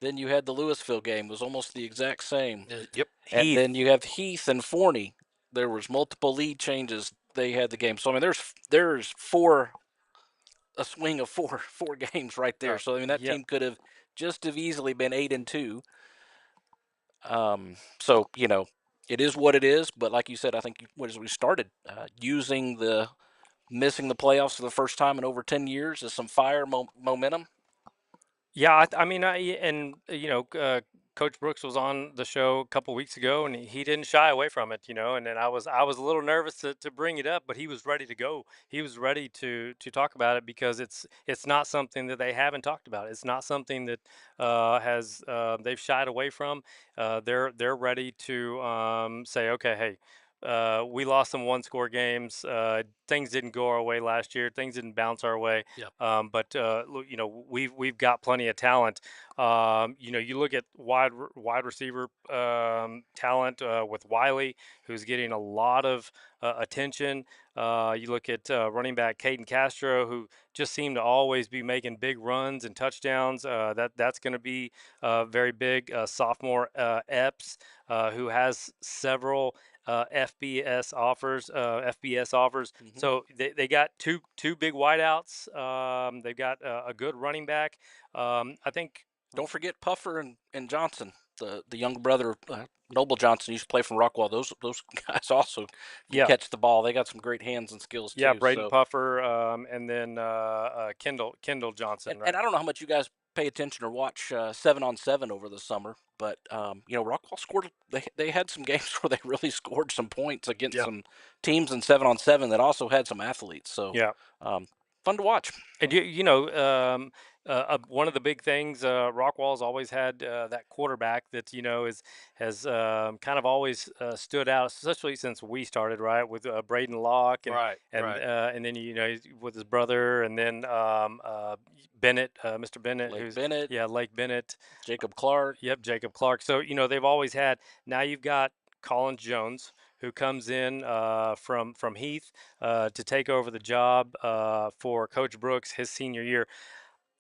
Then you had the Louisville game. It was almost the exact same. Yep. And Heath. then you have Heath and Forney. There was multiple lead changes. They had the game. So I mean, there's a swing of four games right there. So I mean, that Yeah. team could have just have easily been 8-2. So it is what it is. But like you said, I think as we started using the missing the playoffs for the first time in over 10 years as some fire momentum. Yeah, I mean, and Coach Brooks was on the show a couple weeks ago, and he didn't shy away from it, and then I was a little nervous to bring it up, but he was ready to go. He was ready to talk about it because it's not something that they haven't talked about. It's not something that has they've shied away from. They're ready to say, okay, hey. We lost some one-score games. Things didn't go our way last year. Things didn't bounce our way. Yep. But look, we've got plenty of talent. You look at wide receiver talent with Wiley, who's getting a lot of attention. You look at running back Caden Castro, who just seemed to always be making big runs and touchdowns. That's going to be very big. Sophomore Epps, who has several FBS offers. Hmm. So they got two big wideouts. They've got a good running back. I think. Don't forget Puffer and Johnson, the younger brother, Noble Johnson, used to play from Rockwall. Those guys also can Yeah, catch the ball. They got some great hands and skills yeah, too. Braden So, Puffer, and then Kendall and, Johnson, right? and I don't know how much you guys pay attention or watch 7-on-7 over the summer, but Rockwall scored. They had some games where they really scored some points against Yeah. some teams in 7-on-7 that also had some athletes. So, Yeah. um, fun to watch. And one of the big things Rockwall's always had that quarterback that has kind of always stood out, especially since we started right with Braden Locke and Right. and Right. uh, and then with his brother and then Bennett, Mr. Bennett, Lake who's Bennett, Lake Bennett. Jacob Clark, Yep, Jacob Clark. So they've always had. Now you've got Collins Jones, who comes in from Heath to take over the job for Coach Brooks his senior year.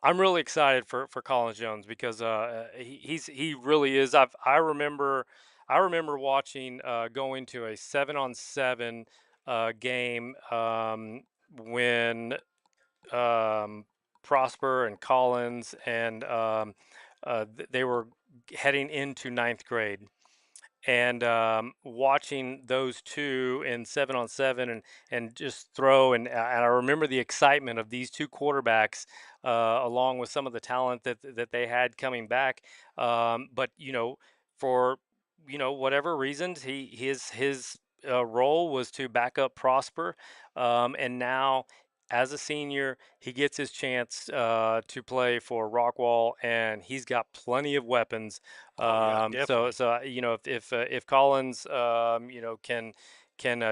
I'm really excited for Collins Jones because he really is. I remember watching going to a 7-on-7 game when Prosper and Collins and they were heading into ninth grade and watching those two in 7-on-7 and just throw and I remember the excitement of these two quarterbacks along with some of the talent that they had coming back. But for whatever reasons, his role was to back up Prosper, and now as a senior, he gets his chance to play for Rockwall, and he's got plenty of weapons. Oh yeah, So, definitely. if Collins, can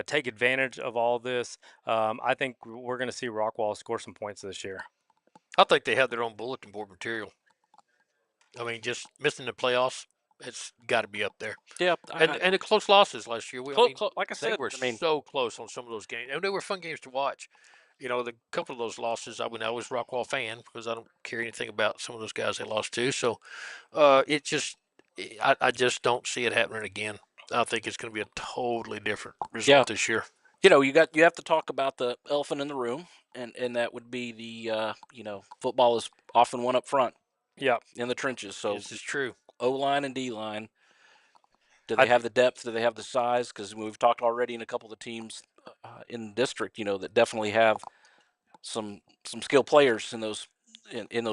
take advantage of all this, I think we're going to see Rockwall score some points this year. I think they have their own bulletin board material. I mean, just missing the playoffs, it's got to be up there. yeah, And the close losses last year. I mean, like I they said, were I mean, so close on some of those games, and they were fun games to watch. The couple of those losses, I was a Rockwall fan because I don't care anything about some of those guys they lost to. So, it just, I just don't see it happening again. I think it's going to be a totally different yeah, result this year. you have to talk about the elephant in the room, and that would be the football is often won up front Yeah, in the trenches. So This is true. O line and D line, do I they have th- the depth? Do they have the size? Because we've talked already in a couple of the teams in the district, that definitely have some skilled players in those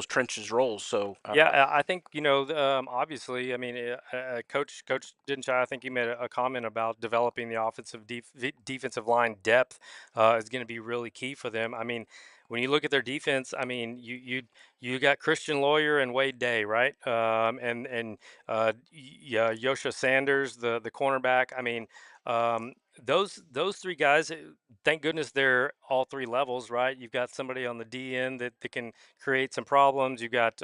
trenches roles. So Yeah, I think obviously. I mean, Coach Dinshaw, I think he made a comment about developing the defensive line depth is going to be really key for them. I mean, when you look at their defense, I mean, you got Christian Lawyer and Wade Day, right? Yeah, Yosha Sanders, the cornerback. I mean, those three guys. Thank goodness they're all three levels, right? You've got somebody on the D end that can create some problems. You've got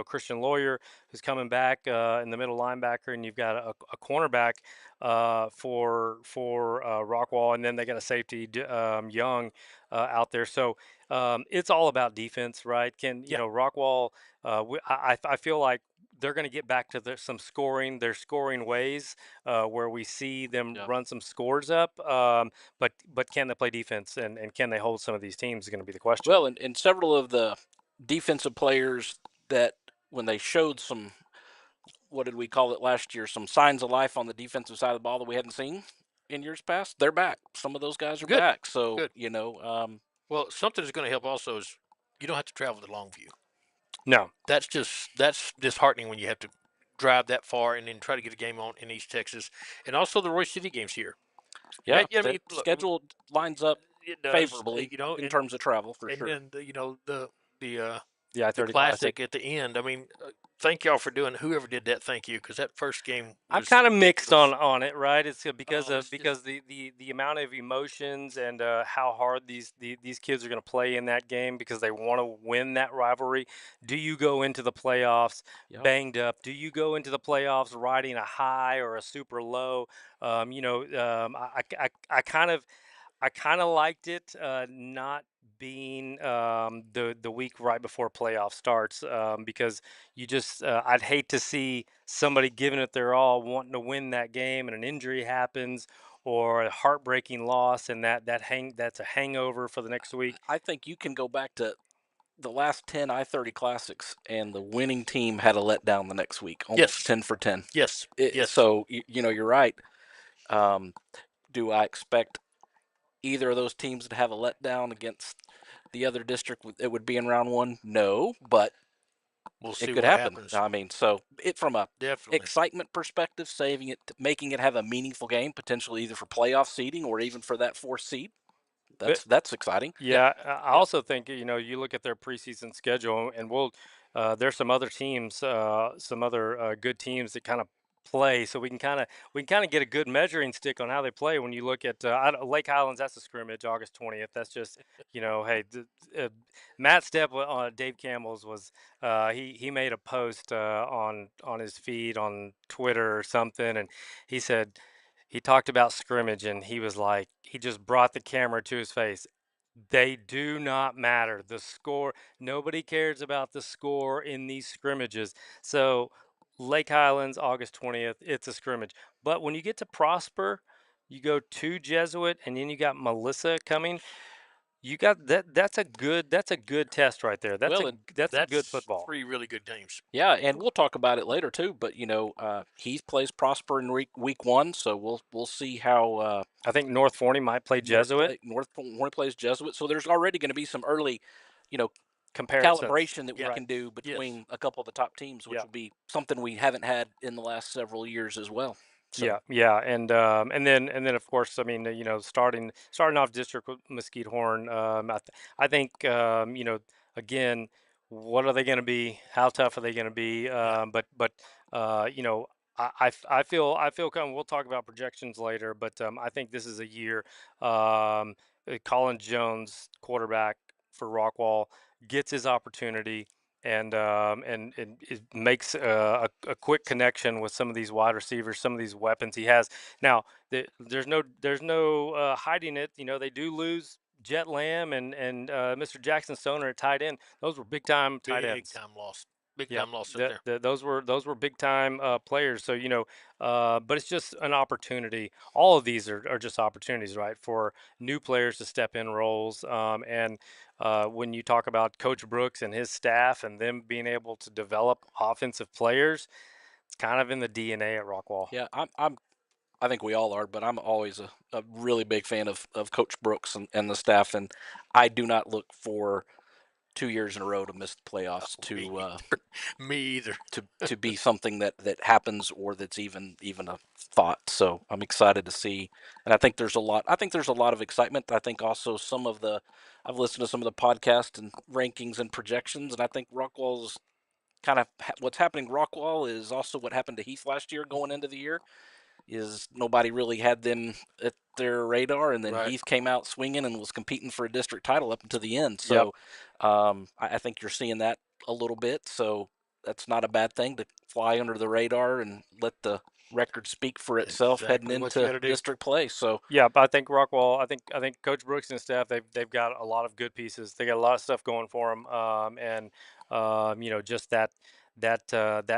Christian Lawyer who's coming back in the middle linebacker, and you've got a cornerback for Rockwall, and then they got a safety Young out there. So it's all about defense, right? Can Yeah. Rockwall? I feel like they're going to get back to their scoring ways, where we see them yeah. run some scores up. But can they play defense and can they hold some of these teams is going to be the question. Well, and several of the defensive players that when they showed some, what did we call it last year, some signs of life on the defensive side of the ball that we hadn't seen in years past, they're back. Some of those guys are Good. back. So, Good. Well, something that's going to help also is you don't have to travel to Longview. No. That's disheartening when you have to drive that far and then try to get a game on in East Texas, and also the Royce City games here. yeah, I the mean, look, schedule lines up it does, favorably in terms of travel for and sure. then the The I the 30 classic. classic at the end. I mean, thank y'all for doing. Whoever did that, thank you, because that first game I'm was kind of mixed ridiculous. on it, right? It's Oh, it's just because the amount of emotions and how hard these kids are going to play in that game because they want to win that rivalry. Do you go into the playoffs Yep. banged up? Do you go into the playoffs riding a high or a super low? I kind of liked it not being the week right before playoff starts because you just I'd hate to see somebody giving it their all, wanting to win that game, and an injury happens or a heartbreaking loss, and that's a hangover for the next week. I think you can go back to the last 10 I-30 Classics, and the winning team had a letdown the next week, almost yes, 10 for 10. yes, yes. So, you're right. Um, do I expect either of those teams to have a letdown against the other district? It would be in round one? No, but We'll it see could what happen. happens. I mean, so from a Definitely. excitement perspective, saving it, making it have a meaningful game, potentially either for playoff seeding or even for that fourth seed. That's exciting. Yeah, Yeah, I yeah, also think you look at their preseason schedule, and there's some other teams, some other good teams that kind of play, so we can kind of get a good measuring stick on how they play. When you look at Lake Highlands, that's a scrimmage, August 20th. That's just hey, Matt Stepp on Dave Campbell's was he made a post on his feed on Twitter or something, and he said he talked about scrimmage, and he was like, he just brought the camera to his face. They do not matter. The score, nobody cares about the score in these scrimmages. So, Lake Highlands, August 20th, it's a scrimmage. But when you get to Prosper, you go to Jesuit, and then you got Melissa coming. You got that's a good test right there. Well, and That's a good that's football. three really good games. yeah, and we'll talk about it later too. But he plays Prosper in week one, so we'll see how I think North Forney might play Jesuit North Point plays Jesuit. So there's already going to be some early, you know, comparisons. calibration that we Yeah. can do Yes. between a couple of the top teams, which Yeah. will be something we haven't had in the last several years as well. So Yeah, yeah, and then of course, I mean, starting off district with Mesquite Horn, I think again, what are they going to be? How tough are they going to be? Yeah. But I feel kind of, we'll talk about projections later, but I think this is a year. Colin Jones, quarterback for Rockwall, gets his opportunity and it makes a quick connection with some of these wide receivers, some of these weapons he has. Now, there's no hiding it. They do lose Jet Lamb and Mr. Jackson Stoner at tight end. Those were big time tight Big ends. time loss. Big Yeah, time loss up there. those were big time players. So but it's just an opportunity. All of these are just opportunities, right, for new players to step in roles. And when you talk about Coach Brooks and his staff and them being able to develop offensive players, it's kind of in the DNA at Rockwall. yeah, I think we all are, but I'm always a really big fan of Coach Brooks and the staff, and I do not look for 2 years in a row to miss the playoffs Oh, me either. Me either. to be something that happens or that's even a thought. So I'm excited to see, and I think there's a lot. I think there's a lot of excitement. I think also I've listened to some of the podcasts and rankings and projections, and I think Rockwall's kind of what's happening. Rockwall is also what happened to Heath last year going into the year. Is nobody really had them at their radar, and then Right. Heath came out swinging and was competing for a district title up until the end. Yep. So I think you're seeing that a little bit. So that's not a bad thing to fly under the radar and let the record speak for itself heading Exactly what you got into to do. district play. So Yeah, but I think Rockwall. I think Coach Brooks and staff. They've got a lot of good pieces. They got a lot of stuff going for them. And just that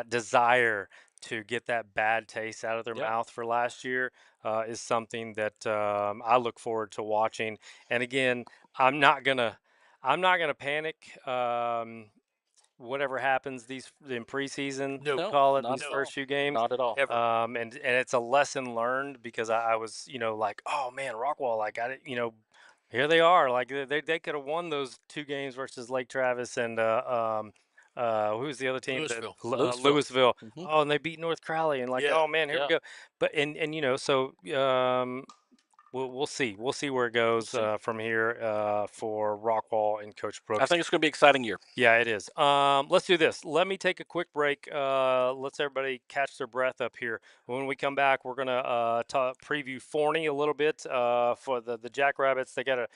desire to get that bad taste out of their yep, mouth for last year is something that I look forward to watching. And again, I'm not gonna I'm not gonna panic. Whatever happens in preseason, No, we'll no, call it not these at no, first all, few games. not at all. ever. And it's a lesson learned because I was like, oh man, Rockwall, I got it. Here they are, like they could have won those two games versus Lake Travis and who's the other team that Louisville. Louisville. Louisville. Hmm. Oh, and they beat North Crowley, and like, Yeah. oh man, here we Yeah. go. But and so we'll see. We'll see where it We'll goes see. from here for Rockwall and Coach I Brooks. think it's going to be an exciting year. Yeah, it is. Let's do this. Let me take a quick break. Let's everybody catch their breath up here. When we come back, we're gonna preview Forney a little bit for the Jackrabbits. They got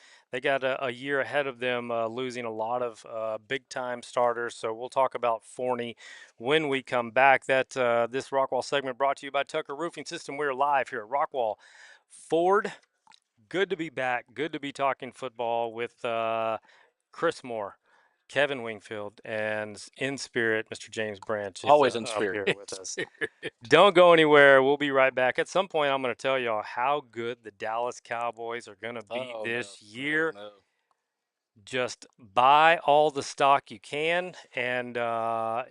a year ahead of them, losing a lot of big time starters. So we'll talk about Forney when we come back. This Rockwall segment brought to you by Tucker Roofing System. We're live here at Rockwall Ford. Good to be back. Good to be talking football with Chris Moore, Kevin Wingfield, and in spirit, Mr. James Branch is Always in up spirit. here with us. Don't go anywhere. We'll be right back. At some point, I'm going to tell y'all how good the Dallas Cowboys are going to be Oh, no. this year. No. Just buy all the stock you can and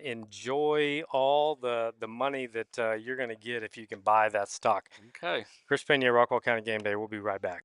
enjoy all the money that you're going to get if you can buy that stock. Okay. Chris Pena, Rockwall County Game Day. We'll be right back.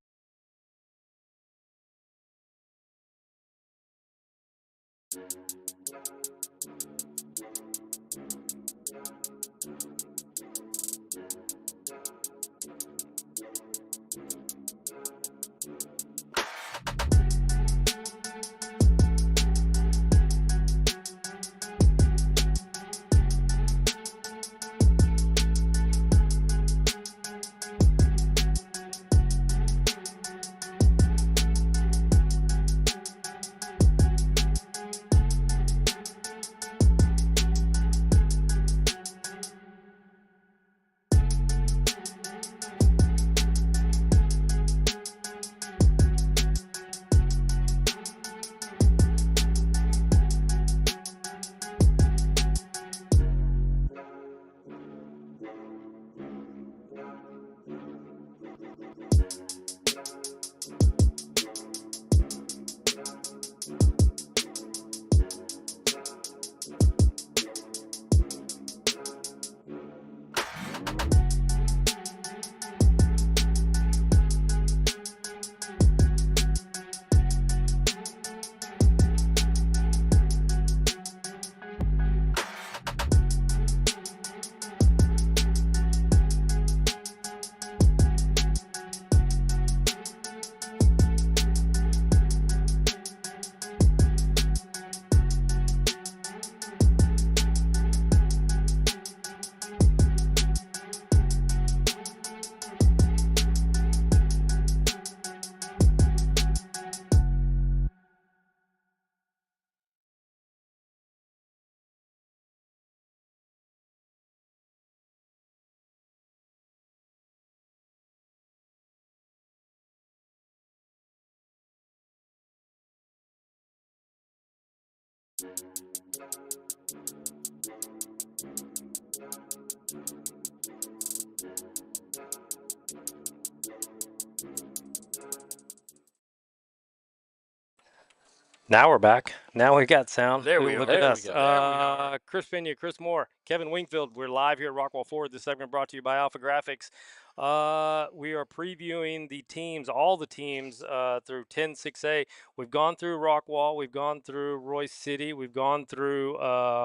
Now we're back. Now we got sound. There we Look are. at There we us. go. There we are. Chris Pena, Chris Moore, Kevin Wingfield. We're live here at Rockwall Ford. This segment brought to you by Alpha Graphics. We are previewing the teams, all the teams through 10-6A. We've gone through Rockwall. We've gone through Royce City. We've gone through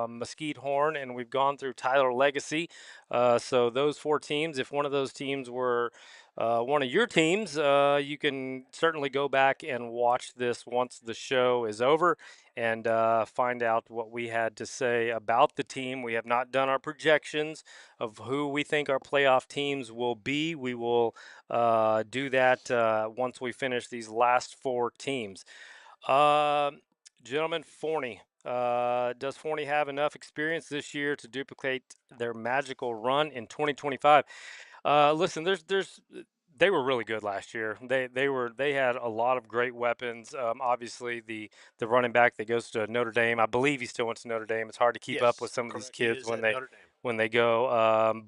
Mesquite Horn, and we've gone through Tyler Legacy. So those four teams, if one of those teams were one of your teams, you can certainly go back and watch this once the show is over and find out what we had to say about the team. We have not done our projections of who we think our playoff teams will be. We will do that once we finish these last four teams. Gentlemen, Forney. Does Forney have enough experience this year to duplicate their magical run in 2025? Listen, they were really good last year. They had a lot of great weapons. Obviously, the running back that goes to Notre Dame, I believe he still went to Notre Dame. It's hard to keep up with Yes, some of these correct. He kids is at Notre Dame. when they go.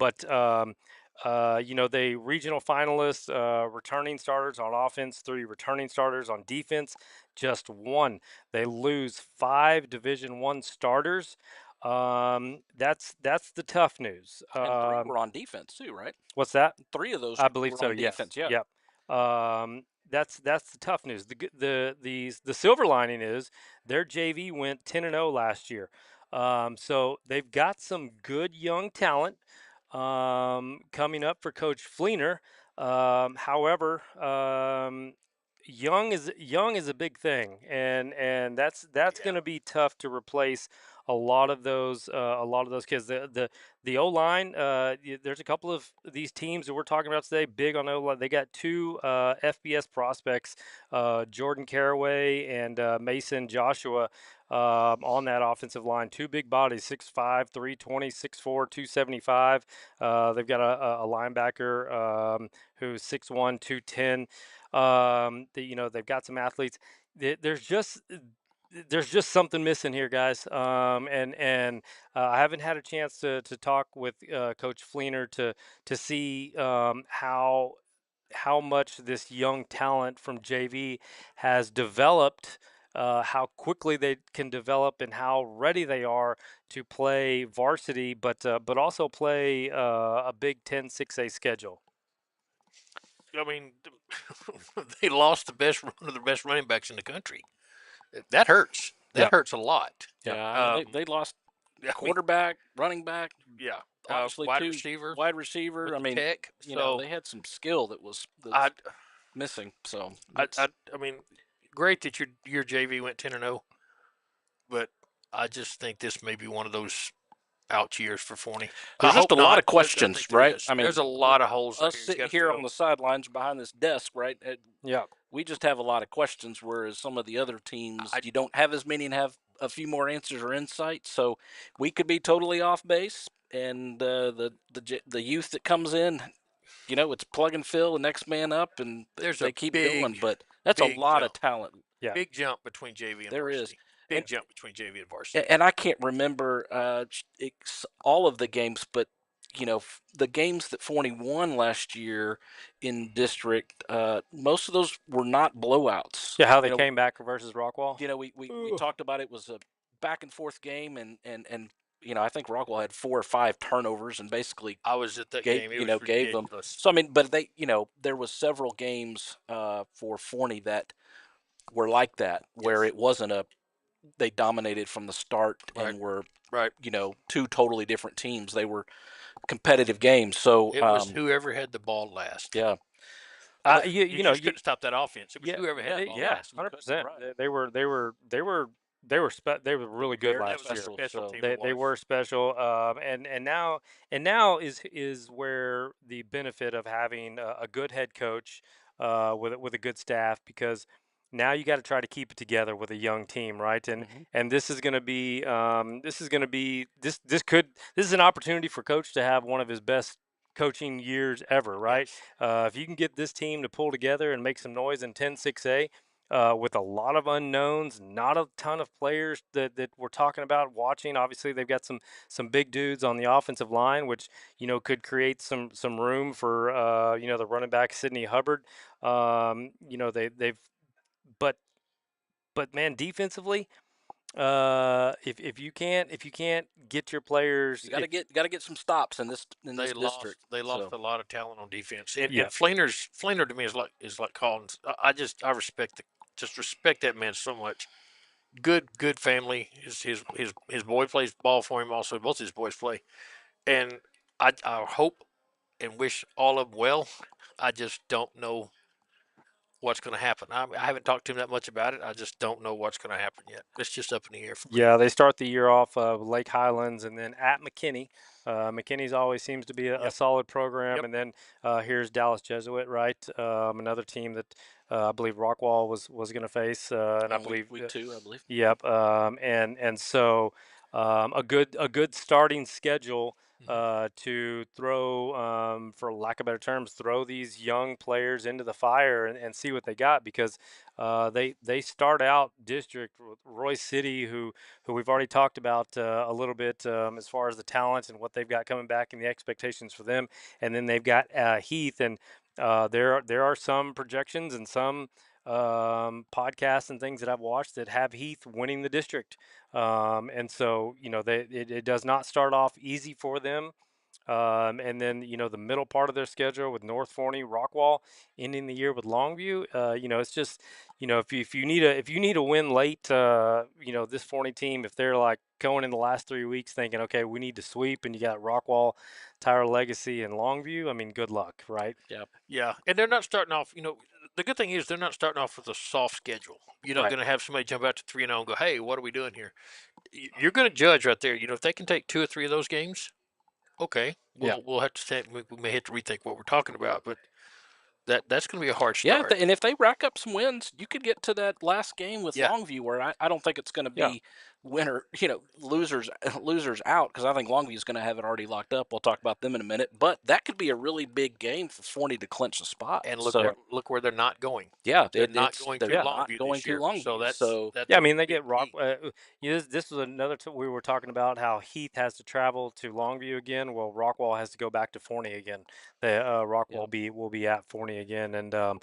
They regional finalists, returning starters on offense, 3 returning starters on defense, just 1. They lose 5 Division One starters. That's the tough news. And 3 were on defense too, right? What's that? 3 of those I believe were so. on Yes. defense. Yeah. Yep. That's the tough news. The silver lining is their JV went 10-0 last year. So they've got some good young talent coming up for Coach Fleener. However, young is a big thing, and that's Yeah. going to be tough to replace a lot of those kids. The O line. There's a couple of these teams that we're talking about today. Big on O line. They got two FBS prospects, Jordan Caraway and Mason Joshua. On that offensive line, two big bodies, 6'5", 320, 6'4", 275. They've got a linebacker who's 6'1", 210. They've got some athletes. There's just something missing here, guys. And I haven't had a chance to talk with Coach Fleener to see how much this young talent from JV has developed, how quickly they can develop, and how ready they are to play varsity, but also play a Big Ten 6A schedule. I mean, they lost one of the best running backs in the country. That hurts. That Yeah. hurts a lot. Yeah. Yeah, I mean they lost I mean, quarterback, running back, yeah, obviously wide two receiver wide receiver. with I the mean, tech. you know, So they had some skill I, that's missing. So I, it's I mean, great that your JV went 10-0, but I just think this may be one of those out years for Forney. I there's just hope a lot not, of but I questions, think there right? is. I mean, There's a lot of holes out us here. He's sitting got to here fill. on the sidelines behind this desk, right? Yeah. We just have a lot of questions, whereas some of the other teams, I you don't have as many and have a few more answers or insights. So we could be totally off base, and the youth that comes in, you know, it's plug and fill, the next man up, and there's they a keep going. big, But that's a big lot of jump. talent. Yeah. Big jump between JV and There is, varsity. and Big jump between JV and varsity. and I can't remember all of the games, but you know the games that Forney won last year in district, most of those were not blowouts. Yeah. How they You know, came back versus Rockwall. we talked about it was a back and forth game, and you know I think Rockwell had 4 or 5 turnovers and basically I was at that gave game. It was gave them. ridiculous. So I mean, but they there was several games for Forney that were like that where Yes. it wasn't a they dominated from the start Right. and were Right. two totally different teams. They were competitive games. So It was whoever had the ball last. yeah, Uh, well, you, You you know, just you, couldn't stop that offense. It was yeah, whoever had the ball yeah, last. you couldn't 100%. right. They were really good Very That was a last year. special. special So team. They It they was. were special, and now is where the benefit of having a good head coach with a good staff, because now you got to try to keep it together with a young team, right? And mhm. and this is an opportunity for coach to have one of his best coaching years ever, right? Yes. If you can get this team to pull together and make some noise in 10-6A, with a lot of unknowns, not a ton of players that we're talking about watching. Obviously, they've got some big dudes on the offensive line, which could create some room for the running back Sydney Hubbard. They've but but man, defensively, if you can't get your players, You if got to get some stops in They this lost. district. They lost So a lot of talent on defense. And yeah, Fleener to me is like Collins. I respect that man so much. Good family. His boy plays ball for him. Also, both his boys play. And I hope and wish all of them well. I just don't know what's going to happen. I haven't talked to him that much about it. I just don't know what's going to happen yet. It's just up in the air for me. yeah, they start the year off Lake Highlands and then at McKinney. McKinney's always seems to be a Yep. solid program, Yep. and then here's Dallas Jesuit, right? Another team that I believe Rockwall was going to face, and I and believe week 2, I believe. yep. And so a good starting schedule Hmm. to throw, for lack of better terms, throw these young players into the fire and see what they got, because they start out district with Royce City, who we've already talked about a little bit, as far as the talent and what they've got coming back and the expectations for them, and then they've got Heath, and there are some projections and some podcasts and things that I've watched that have Heath winning the district. And so it does not start off easy for them. And then the middle part of their schedule with North Forney, Rockwall, ending the year with Longview. It's just if you need a win late, this Forney team, if they're like going in the last 3 weeks thinking, okay, we need to sweep, and you got Rockwall, Tyler Legacy, and Longview. I mean, good luck, right? Yeah. Yeah, and they're not starting off. The good thing is they're not starting off with a soft schedule. You're not Right. going to have somebody jump out to 3-0 and go, "Hey, what are we doing here?" You're going to judge right there. If they can take 2 or 3 of those games, okay, Yeah. we'll have to say we may have to rethink what we're talking about. But that's going to be a hard Yeah, start. and if they rack up some wins, you could get to that last game with Yeah, Longview, where I don't think it's going to Yeah. be winner, losers, losers out, because I think Longview is going to have it already locked up. We'll talk about them in a minute, but that could be a really big game for Forney to clinch the spot. and So look where they're not going. yeah, They're not going they're to Yeah. not Longview going this to year, so Longview. So that's Yeah, I a mean they big get rock. key. This was another. We were talking about how Heath has to travel to Longview again. Well, Rockwall has to go back to Forney again. The yeah, Rockwall will be at Forney again, and I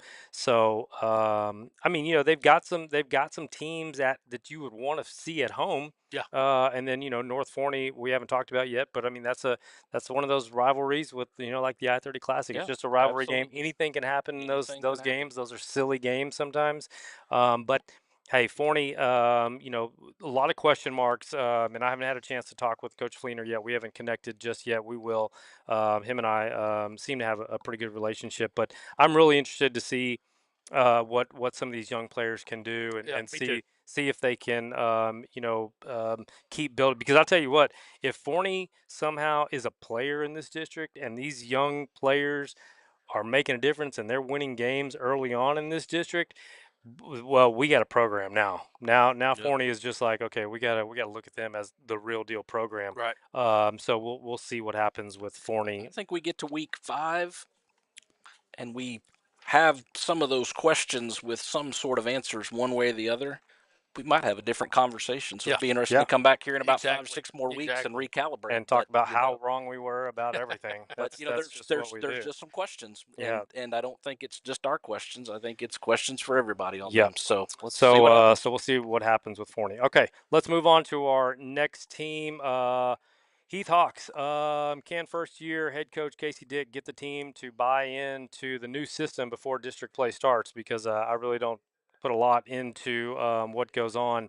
mean they've got some teams that you would want to see at home. Yeah, And then North Forney we haven't talked about yet, but I mean that's one of those rivalries with like the I-30 Classic. It's yeah, just a rivalry game. absolutely. Anything can happen in those Anything can those happen. games. Those are silly games sometimes, but hey, Forney, a lot of question marks, and I haven't had a chance to talk with Coach Fleener yet. We haven't connected just yet. We will. Him and I seem to have a pretty good relationship, but I'm really interested to see what some of these young players can do, and, yeah, and me too. see if they can keep building. Because I'll tell you what, if Forney somehow is a player in this district, and these young players are making a difference and they're winning games early on in this district, well, we got a program now. Now Yep. Forney is just like, okay, we gotta look at them as the real deal program. Right. So we'll see what happens with I Forney. think we get to week 5 and we have some of those questions with some sort of answers one way or the other, we might have a different conversation. So Yeah. it'll be interesting Yeah, to come back here in about 5 or Exactly. 6 more weeks and Exactly. recalibrate. and talk But about how wrong we were about everything. but That's there's just what we there's do. just some questions, Yeah. and I don't think it's just our questions. I think it's questions for everybody on Yeah. them. So let's see So what happens. so we'll see what happens with Forney. Okay, let's move on to our next team. Heath Hawks. Can first year head coach Casey Dick get the team to buy into the new system before district play starts? Because I really don't put a lot into what goes on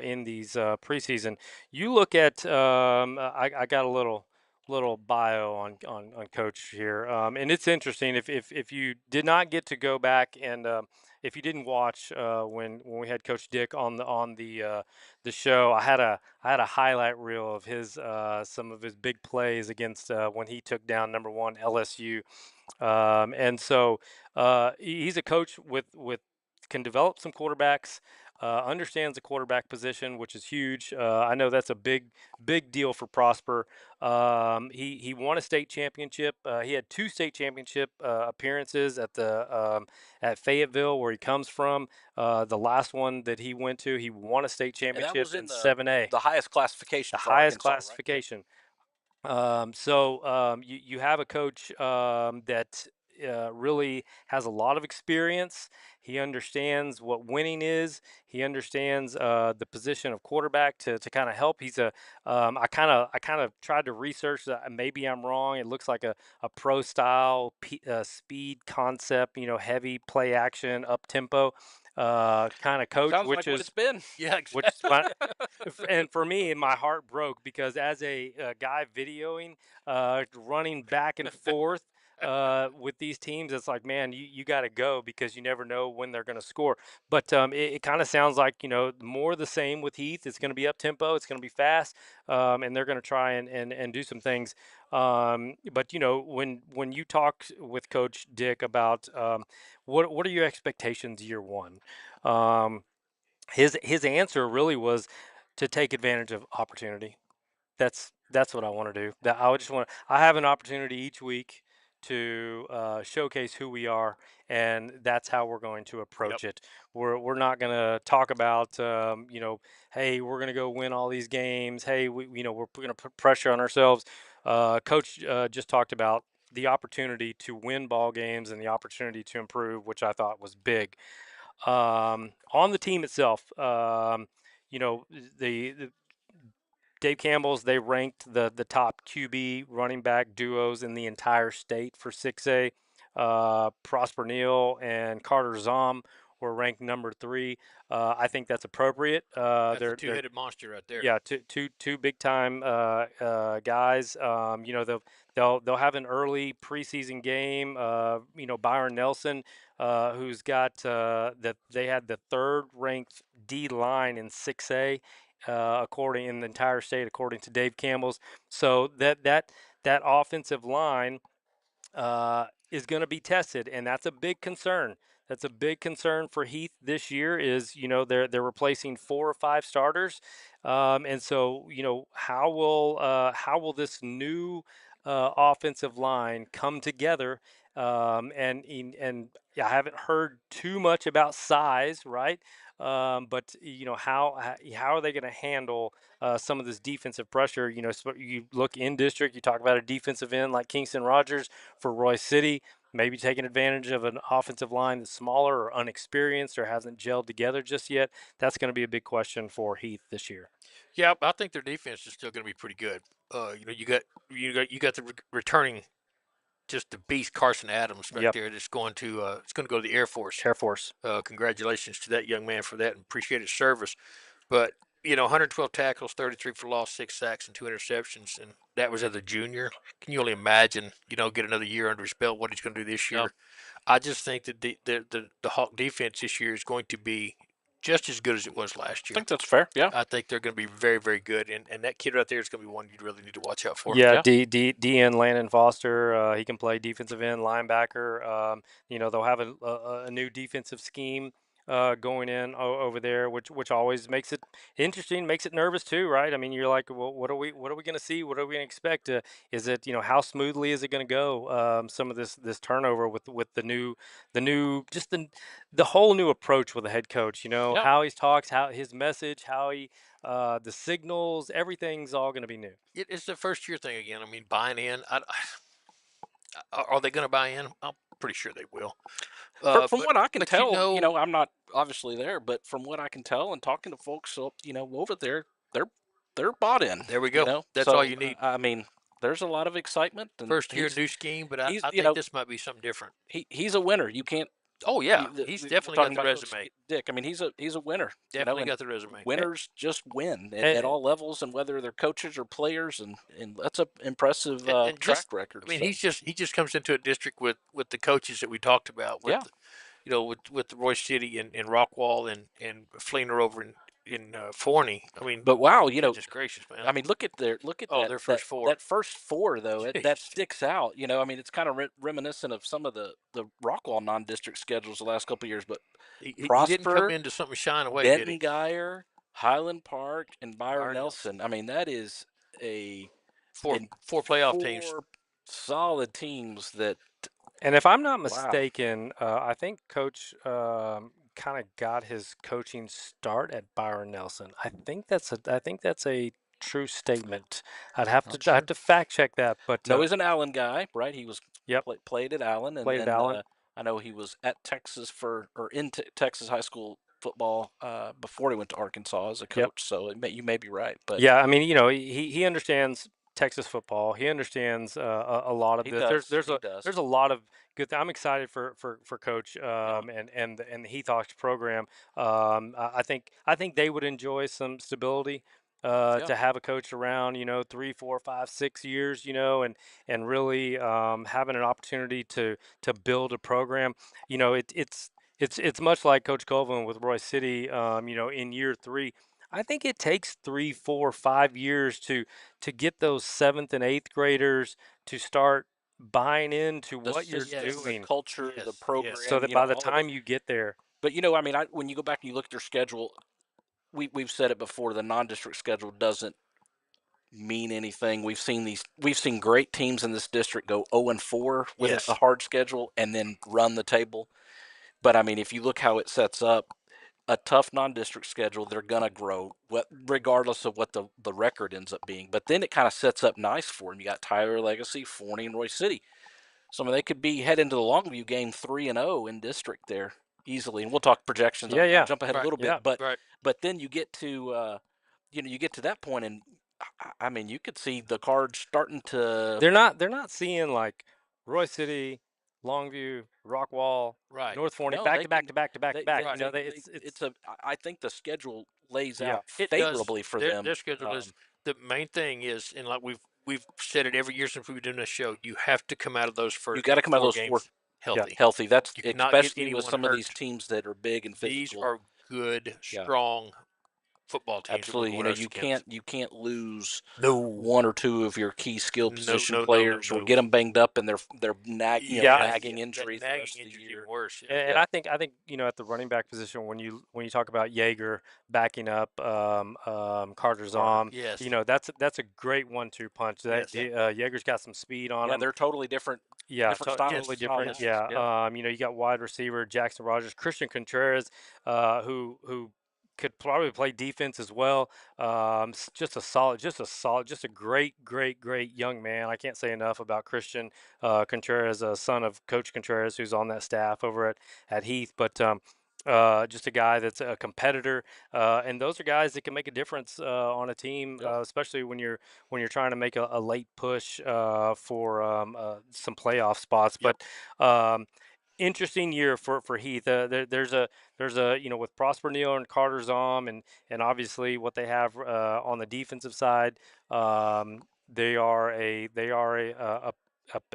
in these preseason. You look at I got a little bio on coach here, and it's interesting. If you did not get to go back and if you didn't watch when we had Coach Dick on the show, I had a highlight reel of his some of his big plays against when he took down number one LSU. And so he's a coach with can develop some quarterbacks. Understands the quarterback position, which is huge. I know that's a big deal for Prosper. He won a state championship. He had two state championship appearances at Fayetteville, where he comes from. The last one that he went to, he won a state And that championship was in in 7A, the highest classification the for highest Arkansas, right? Yep. classification. You have a coach that really has a lot of experience. He understands what winning is. He understands the position of quarterback to kind of help. I kind of tried to research that. Maybe I'm wrong. It looks like a pro style speed concept. Heavy play action, up tempo kind of coach, Sounds which like what it's is been. Yeah. which is fine. And for me, my heart broke because as a guy videoing, running back and forth with these teams, it's like, man, you got to go because you never know when they're going to score. But it kind of sounds like more the same with Heath. It's going to be up tempo. It's going to be fast, and they're going to try and do some things. But when you talk with Coach Dick about what are your expectations year one. His answer really was to take advantage of opportunity. That's what I want to do. That I would just want. I have an opportunity each week to showcase who we are, and that's how we're going to Yep. approach it. We're not going to talk about hey, we're going to go win all these games. Hey, we're going to put pressure on ourselves. Coach just talked about the opportunity to win ball games and the opportunity to improve, which I thought was big. On the team itself, you know, the Dave Campbell's, they ranked the top QB running back duos in the entire state for 6A. Prosper Neal and Carter Zom were ranked number 3. I think that's appropriate. That's a They're two-headed monster right there. yeah, two big time guys. They'll have an early preseason game. Byron Nelson, who's got that they had the third ranked D line in 6A, according in the entire state, according to Dave Campbell's. So that offensive line is going to be tested, and that's a big concern. That's a big concern for Heath this year. Is they're replacing 4 or 5 starters, and so how will this new offensive line come together? And I haven't heard too much about size, right? But how are they going to handle some of this defensive pressure? You look in district, you talk about a defensive end like Kingston Rogers for Roy City, maybe taking advantage of an offensive line that's smaller or unexperienced or hasn't gelled together just yet. That's going to be a big question for Heath this year. Yeah, I think their defense is still going to be pretty good. You got the returning just the beast Carson Adams back Yep, there. That's going to go to the Air Force. Air Force. Congratulations to that young man for that, and appreciate his service. But 112 tackles, 33 for loss, 6 sacks, and 2 interceptions, and that was as a junior. Can you only imagine? Get another year under his belt, what he's going to do this Yeah. year? I just think that the Hawk defense this year is going to be just as good as it was last I year. think that's fair. Yeah. I think they're going to be very, very good, and that kid right there is going to be one you really need to watch out for. Yeah, Yeah. DN Landon Foster. He can play defensive end, linebacker. They'll have a new defensive scheme going in over there, which always makes it interesting, makes it nervous too, right? I mean, you're like, well, what are we going to see? What are we going to expect? Is it how smoothly is it going to go? Some of this turnover with the new just the whole new approach with the head coach. Yeah. How he talks, how his message, how he the signals, everything's all going to be new. It's the first year thing again. I mean, buying in. Are they going to buy in? I'm pretty sure they will. From what I can But tell, I'm not obviously there, but from what I can tell and talking to folks, over there, they're they're bought in. there we go. That's So all you need. I mean, there's a lot of excitement, and First year, new scheme, but I, he's I think this might be something different. he's a winner. You can't. Oh yeah, he's We're definitely talking got the about Coach resume. Dick. I mean, he's a winner. Definitely And got the resume. winners just win at And, all levels, and whether they're coaches or players, and that's a impressive And track just, record. I mean, So, he just comes into a district with the coaches that we talked about with yeah. with Roy City and Rockwall and Fleener over in Forney. I mean, But wow, goodness gracious, man. I mean, look at their first four. That first 4 though. That Jeez. sticks out. I mean, it's kind of reminiscent of some of the Rockwall non-district schedules the last couple of years. But He didn't come Prosper, into something shine away, did Benton he? Geyer, Highland Park, and Byron Byron Nelson. I mean, that is Four in four playoff teams. 4 solid teams that. and if I'm not Wow. mistaken, I think Coach kind of got his coaching start at Byron Nelson. I think that's a true statement. I'd have Not to I have sure. to fact check that, but No, he's an Allen guy, right? He was yep, played at Allen, and played at Allen. I know he was at Texas Texas high school football before he went to Arkansas as a Yep. coach. So you may be right, but Yeah, I mean, he understands Texas football. He understands a lot of he this. does. There's He a does. there's a lot of good. I'm excited for Coach and the Heath Hawks program. I think they would enjoy some stability. Yeah. To have a coach around, 3, 4, 5, 6 years, and really having an opportunity to build a program. It's much like Coach Colvin with Roy City. In year 3, I think it takes 3, 4, 5 years to get those 7th and 8th graders to start buying into The what you're system, the doing, culture, the Yes, program, yes. so that by the all of time it. you get there, But I mean, when you go back and you look at their schedule, we've said it before. The non-district schedule doesn't mean anything. We've seen great teams in this district go 0-4 with Yes. a hard schedule and then run the table. But I mean, if you look how it sets up, a tough non-district schedule, they're gonna grow, regardless of what the record ends up being. But then it kind of sets up nice for them. You got Tyler Legacy, Forney, and Roy City. So I mean, they could head into the Longview game 3-0 in district there easily. And we'll talk projections. yeah, I'll yeah, jump ahead a Right. little yeah. bit, but then you get to you get to that point, and I mean, you could see the Cards starting to. They're not seeing like Roy City, Longview, Rockwall, Right. North Forney No, back they to back can. to back to back to back. Right. It's It's a. I think the schedule lays yeah. out It does. favorably for Their them. schedule is the main thing is, and like we've said it every year since we've been doing this show. You have to come out of those You first got to come out of four those four games Yeah. healthy. healthy. That's You cannot get especially with anyone some of these hurt. teams that are big and These physical. are good, Yeah, strong football teams that we're absolutely. going up against. You can't lose No, one or two of your key skill no, position no, no, no, players, or no. get them banged up and they're Yeah, nagging That injuries the nagging rest of the injury is year. even worse. Yeah. and Yeah, I think at the running back position when you talk about Yeager backing up Carter Carter. Zom, Yes. that's a great 1-2 punch. Yes. Yeager's got some speed on yeah, him. they're totally Yeah, different styles Yes. totally of different. offense. Yes. Yeah, Yeah, you get wide receiver Jackson Rogers, Christian Contreras, who could probably play defense as well. Just a great young man. I can't say enough about Christian Contreras, a son of Coach Contreras, who's on that staff over at Heath. But just a guy that's a competitor, and those are guys that can make a difference on a team, yep, especially when you're trying to make a late push for some playoff spots. yep. But interesting year for Heath. There's a with Prosper Neal and Carter Zom and obviously what they have on the defensive side. They are a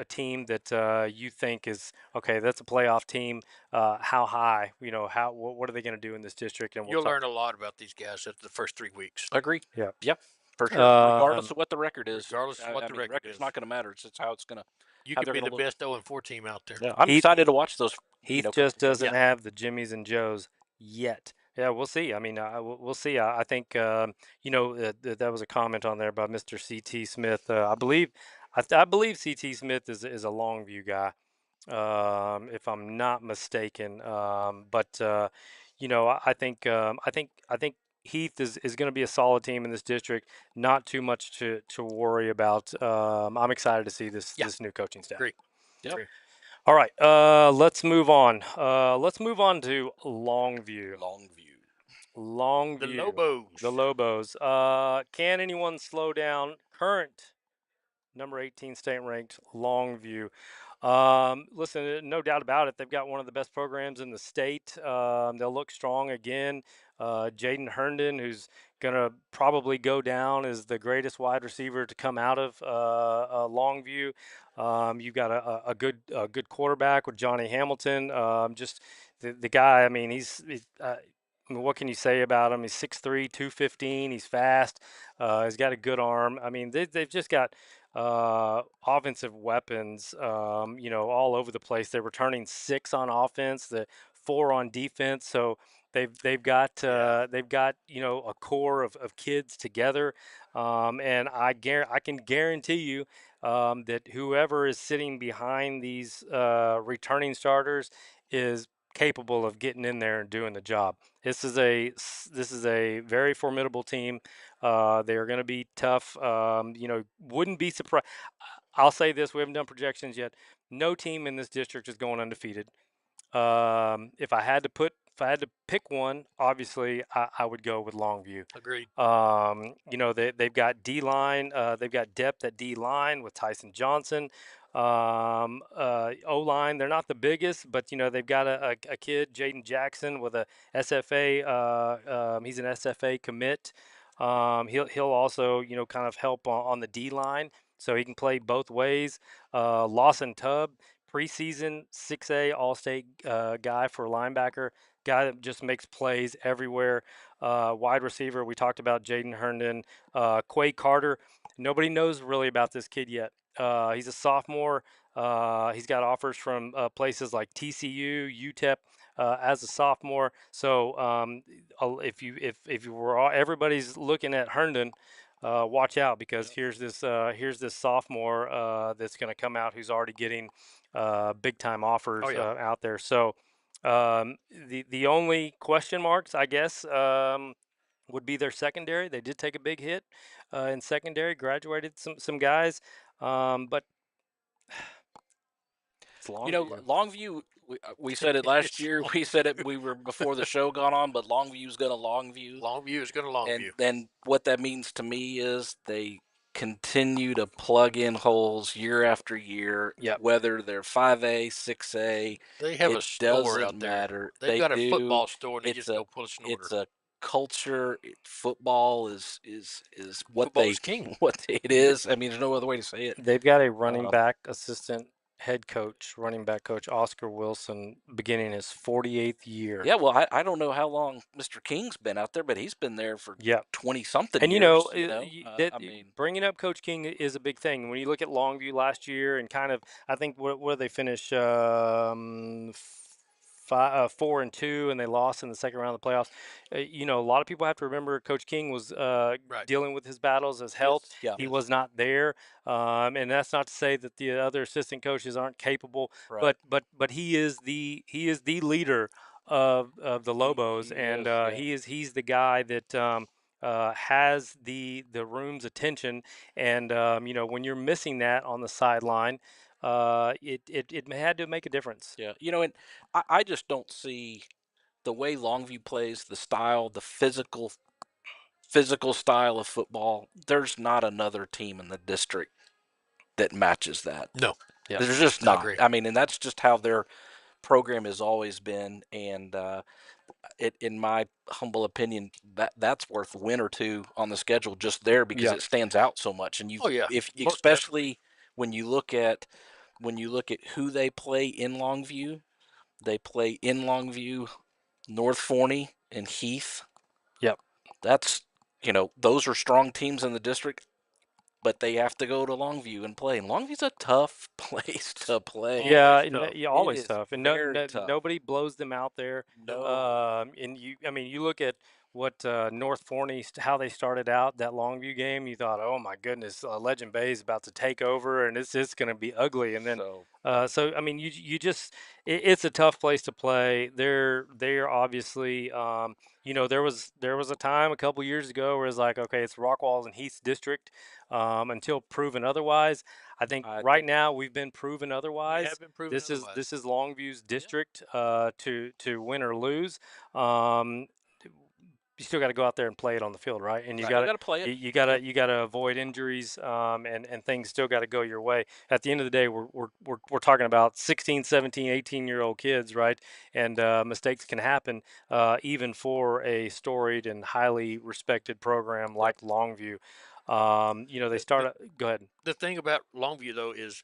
team that you think is okay. That's a playoff team. How high? What are they going to do in this district? And we'll You'll talk. learn a lot about these guys after the first 3 weeks, Agree. Yeah. Yep, for sure. Regardless Um, of what the record is, regardless of what I the mean, the record record's is. not going to matter. It's just You how could they're be going the to look. best 0-4 team out there. Yeah, I'm Heath excited to watch those. Heath Come just together. doesn't Yeah. have the Jimmies and Joes yet. Yeah, we'll see. I mean, we'll see. I think that was a comment on there by Mr. CT Smith. I believe CT Smith is a Longview guy, if I'm not mistaken. But I think Heath is going to be a solid team in this district. Not too much to worry about. I'm excited to see Yeah. this new coaching staff. Agree. Yep. Agree. All right, let's move on. Let's move on to Longview. Longview. The Longview, the Lobos. Lobos. Can anyone slow down current number 18 state ranked Longview? Listen, no doubt about it. They've got one of the best programs in the state. They'll look strong again. Jaden Herndon, who's going to probably go down as the greatest wide receiver to come out of Longview. You've got a good quarterback with Johnny Hamilton. Just the guy. I mean, I mean, what can you say about him? He's 6'3", 215. He's fast. He's got a good arm. I mean, they've just got offensive weapons, all over the place. They're returning 6 on offense, the 4 on defense. So Yeah. they've got a core of kids together, and I can guarantee you that whoever is sitting behind these returning starters is capable of getting in there and doing the job. This is a very formidable team. They are going to be tough. Wouldn't be surprised. I'll say this: we haven't done projections yet. No team in this district is going undefeated. If I had to pick one, obviously I would go with Longview. Agreed. They've got D line. They've got depth at D line with Tyson Johnson. O line, they're not the biggest, but they've got a kid, Jaden Jackson, with a SFA. He's an SFA commit. He'll also kind of help on the D line, so he can play both ways. Lawson Tubb, preseason 6A All State guy for linebacker, guy that just makes plays everywhere. Wide receiver, we talked about Jaden Herndon. Quay Carter, nobody knows really about this kid yet. He's a sophomore. He's got offers from places like TCU, UTEP as a sophomore. So if you were everybody's looking at Herndon, watch out because Yep. here's this sophomore that's going to come out who's already getting big time Oh offers yeah. out there. So the only question marks, I guess, would be their secondary. They did take a big hit in secondary, graduated some guys, but it's Longview. We said it last year. We said it. We were before the show got on, but Longview's going to Longview, Longview is going to and Longview. then what that means to me is they continue to plug in holes year after year, Yep. whether they're 5A, 6A. They have It a store doesn't out there. matter. They've They got a do. football store, and they It's just a go push an order. it's a culture. Football is what Football is king. it is. I mean, there's no other way to say it. They've got a running Um, back assistant head coach, running back coach Oscar Wilson, beginning his 48th year. Yeah, well, I don't know how long Mr. King's been out there, but he's been there for Yep. 20 something And years. You know, I mean, bringing up Coach King is a big thing. When you look at Longview last year and kind of, I think what did they finish? 4-2, and they lost in the second round of the playoffs. A lot of people have to remember Coach King was Right. dealing with his battles, his health. yes, yeah, He was not there, and that's not to say that the other assistant coaches aren't capable, right. but he is the leader of the Lobos, He and is, yeah, he's the guy that. Has the room's attention, and when you're missing that on the sideline, it had to make a difference. yeah. And I just don't see the way Longview plays, the style, the physical style of football. There's not another team in the district that matches that. No. Yeah, There's just I not. agree. I mean, and that's just how their program has always been. And in my humble opinion, that's worth a win or two on the schedule just there because yeah, it stands out so much. And Oh yeah, if most definitely. especially when you look at who they play in Longview, they play in Longview, North Forney, and Heath. yep. That's those are strong teams in the district, but they have to go to Longview and play. And Longview's a tough place to play. Yeah, Always tough. yeah, It always is tough, and very tough. nobody blows them out there. No, And I mean, you look at what North Forney, how they started out that Longview game. You thought, oh my goodness, Legend Bay is about to take over, and it's going to be ugly. And then, so so I mean, you just it's a tough place to play. They're obviously, there was a time a couple years ago where it's like, okay, it's Rockwall's and Heath's district, until proven otherwise. I think I right think now we've been proven We otherwise. have been proven This otherwise. is Longview's Yeah. district, to win or lose. Um, you still got to go out there and play it on the field, right? And you right. You got to got to play it. you got to Yep. you got to avoid injuries, and things still got to go your way. At the end of the day, we're talking about 16, 17, 18-year-old kids, right? And mistakes can happen, even for a storied and highly respected program Yep. like Longview. They The, start. the Go ahead. the thing about Longview though is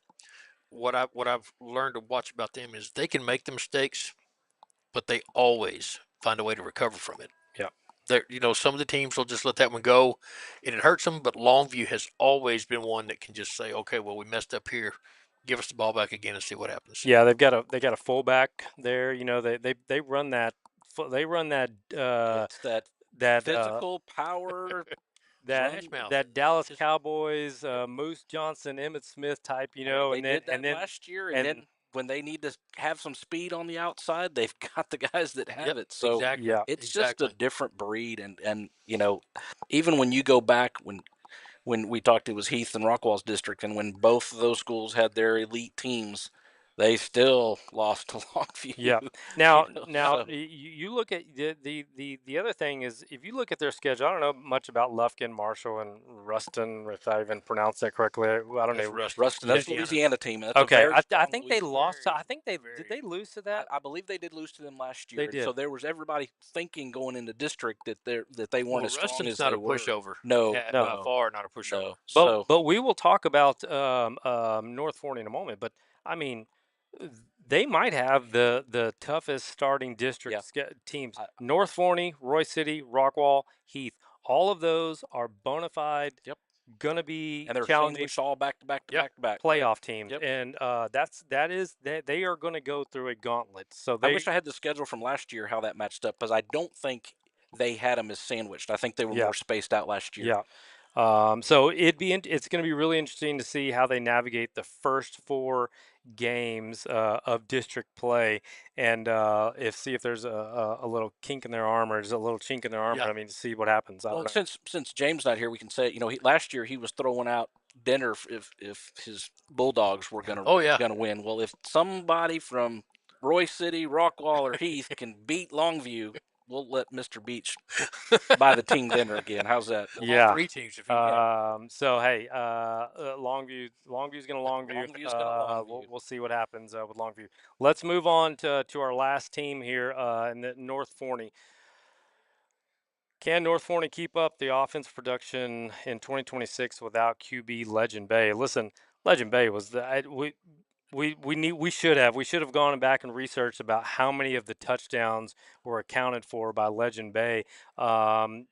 what I've learned to watch about them is they can make the mistakes, but they always find a way to recover from it. Yeah. Some of the teams will just let that one go, and it hurts them. But Longview has always been one that can just say, "Okay, well, we messed up here. Give us the ball back again and see what happens." Yeah, they got a fullback there. They run that they run that It's that that physical power that Smash mouth. that Dallas Just Cowboys, Yep. Moose Johnson, Emmett Smith type, I mean, they and then did that last year, and and then when they need to have some speed on the outside, they've got the guys that have Yep, it. So exactly, yeah, it's just a exactly. different breed, and even when you go back when we talked, it was Heath and Rockwall's district, and when both of those schools had their elite teams, they still lost to yeah. Longview. Now So you look at the other thing is, if you look at their schedule. I don't know much about Lufkin, Marshall, and Ruston, if I even pronounced that correctly. I don't That's know. Ruston, Ruston, that's Louisiana. Louisiana team. That's a Okay, very I strong think they Louisiana. lost. Very, I think did very. they lose to that? I believe they did lose to them last They year, did. so there was everybody thinking going into district that they weren't Well, as strong Ruston's as not they a were. pushover. No, No. By no, far, not a pushover. no. But So but we will talk about North Forney in a moment. But I mean, they might have the toughest starting yeah, district teams. I, North Forney, Roy City, Rockwall, Heath. All of those are bona fide, yep. gonna be And they're challenging sandwiched all back to back to Yeah. back to back. Yep, playoff teams, yep. and they are going to go through a gauntlet. So I wish I had the schedule from last year how that matched up because I don't think they had them as sandwiched. I think they were yeah, more spaced out last year. yeah. So it's going to be really interesting to see how they navigate the first four games of district play, and if see if there's a little kink in their armor, there's a little chink in their armor. Yeah. I mean, to see what happens. I don't Well, know. since James not here, we can say last year he was throwing out dinner if his Bulldogs were Oh yeah. gonna win. Well, if somebody from Roy City, Rockwall, or Heath can beat Longview, we'll let Mr. Beach buy the team dinner again. How's that? All Yeah. three teams if he can. So hey, Longview's gonna Longview. Longview's gonna Longview. We'll see what happens with Longview. Let's move on to our last team here in the North Forney. Can North Forney keep up the offense production in 2026 without QB Legend Bay? Listen, Legend Bay was we should have gone back and researched about how many of the touchdowns were accounted for by Legend Bay,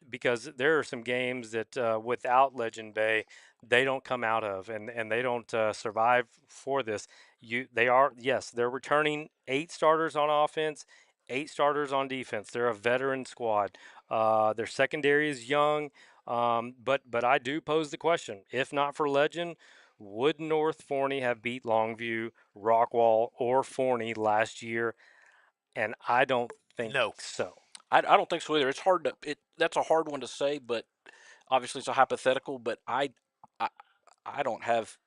because there are some games that without Legend Bay they don't come out of, and they don't survive for this. They're returning 8 starters on offense, 8 starters on defense. They're a veteran squad. Their secondary is young, but I do pose the question: if not for Legend, would North Forney have beat Longview, Rockwall, or Forney last year? And I don't think No. so. I don't think so either. It's hard to that's a hard one to say, but obviously it's a hypothetical. But I, I don't have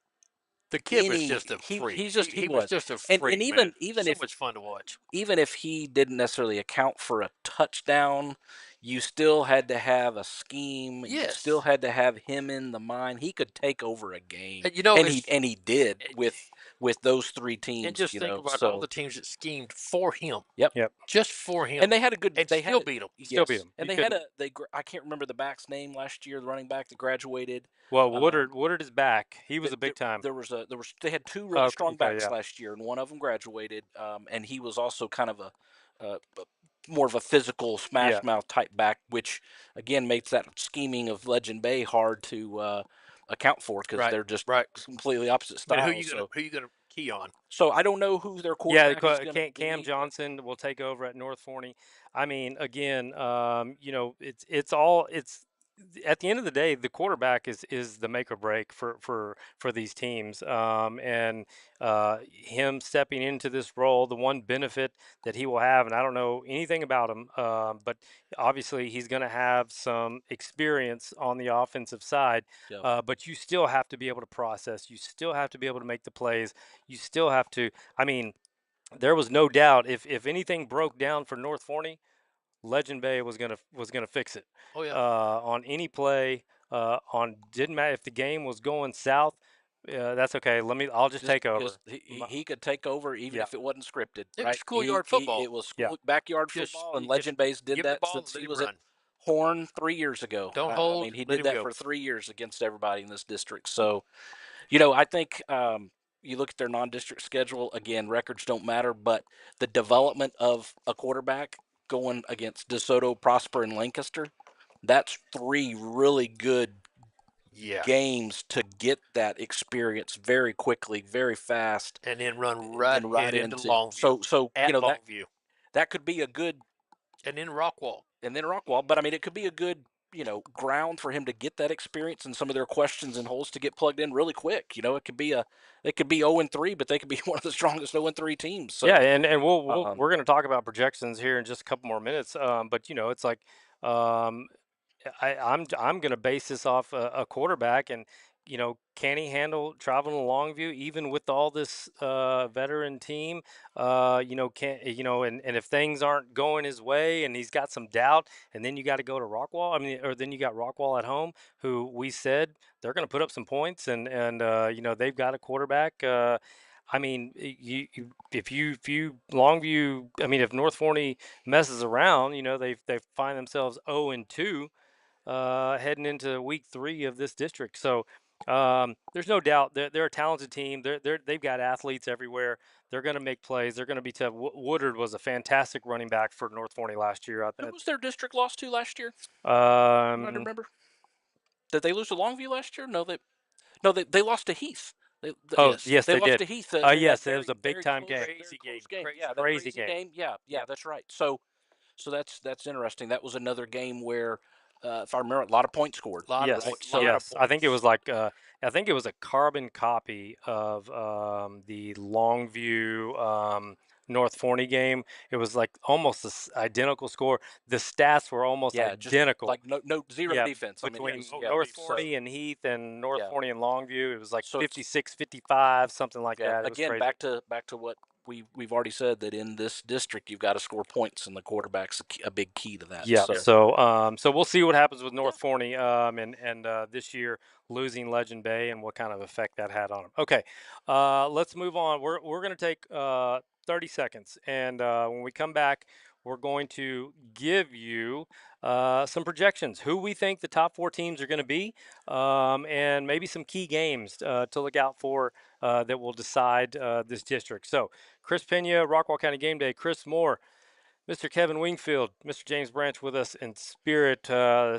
The kid was any. just a He freak. he's just he He was was, just a and freak, man. even So if much fun to watch. even if he didn't necessarily account for a touchdown, you still had to have a scheme. You still Yes. had to have him in the mind. He could take over a game, And you know, and it's he did and with those 3 and teams. just think about all So the teams that schemed for him, yep. Yep, just for him, And they had a good. and They had still a beat him. still beat yes, them. and You they had couldn't. a they. I can't remember the back's name last year. The running back that graduated. Well, Um, Woodard is back. He was that a big time. there was they had 2 really Oh, strong okay, backs yeah, last year, and one of them graduated. And he was also kind of a more of a physical yeah, smash mouth type back, which again makes that scheming of Legend Bay hard to account for because Right, they're just right. completely opposite But styles. who you gonna key on? So I don't know who their yeah. quarterback is going to Cam be, but Johnson will take over at North Forney. I mean, again, it's all it's at the end of the day, the quarterback is the make or break for these teams. And him stepping into this role, the one benefit that he will have, and I don't know anything about him, but obviously he's going to have some experience on the offensive side. yeah, But you still have to be able to process. You still have to be able to make the plays. You still have to. I mean, there was no doubt if anything broke down for North Forney, Legend Bay was gonna fix it Oh yeah. on any play. On didn't matter if the game was going south. That's okay. I'll just just take because over. My, he could take over even yeah, if it wasn't scripted, It was right? schoolyard He football. it was yeah, school backyard Just football, and you just Legend Base did give him the that ball since and let he him was at run. Horn 3 years ago. Don't I hold, mean, he let did him that go. for 3 years against everybody in this district. So I think you look at their non-district schedule again. Records don't matter, but the development of a quarterback going against DeSoto, Prosper, and Lancaster, that's 3 really good Yeah. games to get that experience very quickly, very fast, And then run and right then right head into into Longview. At that Longview. that could be a good, And then Rockwall. and then Rockwall, but I mean it could be a good ground for him to get that experience and some of their questions and holes to get plugged in really quick. It could be 0-3, but they could be one of the strongest 0-3 teams. yeah. So And um, we're gonna talk about projections here in just a couple more minutes. But it's like um, I'm going to base this off a quarterback, and can he handle traveling to Longview even with all this veteran team? Can and if things aren't going his way, and he's got some doubt, and then you got to go to Rockwall. I mean, or then you got Rockwall at home, who we said they're going to put up some points, and they've got a quarterback. I mean, if you Longview, I mean, if North Forney messes around, they find themselves 0-2 heading into week 3 of this district. So there's no doubt they're a talented team. They've got athletes everywhere. They're going to make plays. They're going to be tough. Woodard was a fantastic running back for North Forney last year. who was their district loss to last year? Anybody Um, remember? Did they lose to Longview last year? No, they lost to Heath. oh Yes. yes, They they lost did. to Heath in that Yes, it was very a big time game. Crazy game. game. Crazy Yeah, that game. Crazy crazy game. game. Yeah, yeah, Yep. that's right. So that's interesting. That was another game where, if I remember, a lot of points scored. Lot of Yes, Right. points. So Lot of yes. I think it was points. like I think it was a carbon copy of the Longview North Forney game. It was like almost identical score. The stats were almost yeah, just identical. like no zero Yeah, defense. I mean, it between was No yeah. North defense. So Forney and Heath and North yeah. Forney and Longview, it was like So it's 56-55, something like yeah. that. It was Again, crazy. back to what we've already said that in this district you've got to score points, and the quarterback's a big key to that. Yeah. So So we'll see what happens with North Forney, and this year losing Legend Bay and what kind of effect that had on them. Okay, let's move on. We're going to take 30 seconds, and when we come back, we're going to give you some projections, who we think the top four teams are going to be, and maybe some key games to look out for that will decide this district. So, Chris Pena, Rockwall County Game Day, Chris Moore, Mr. Kevin Wingfield, Mr. James Branch with us in spirit.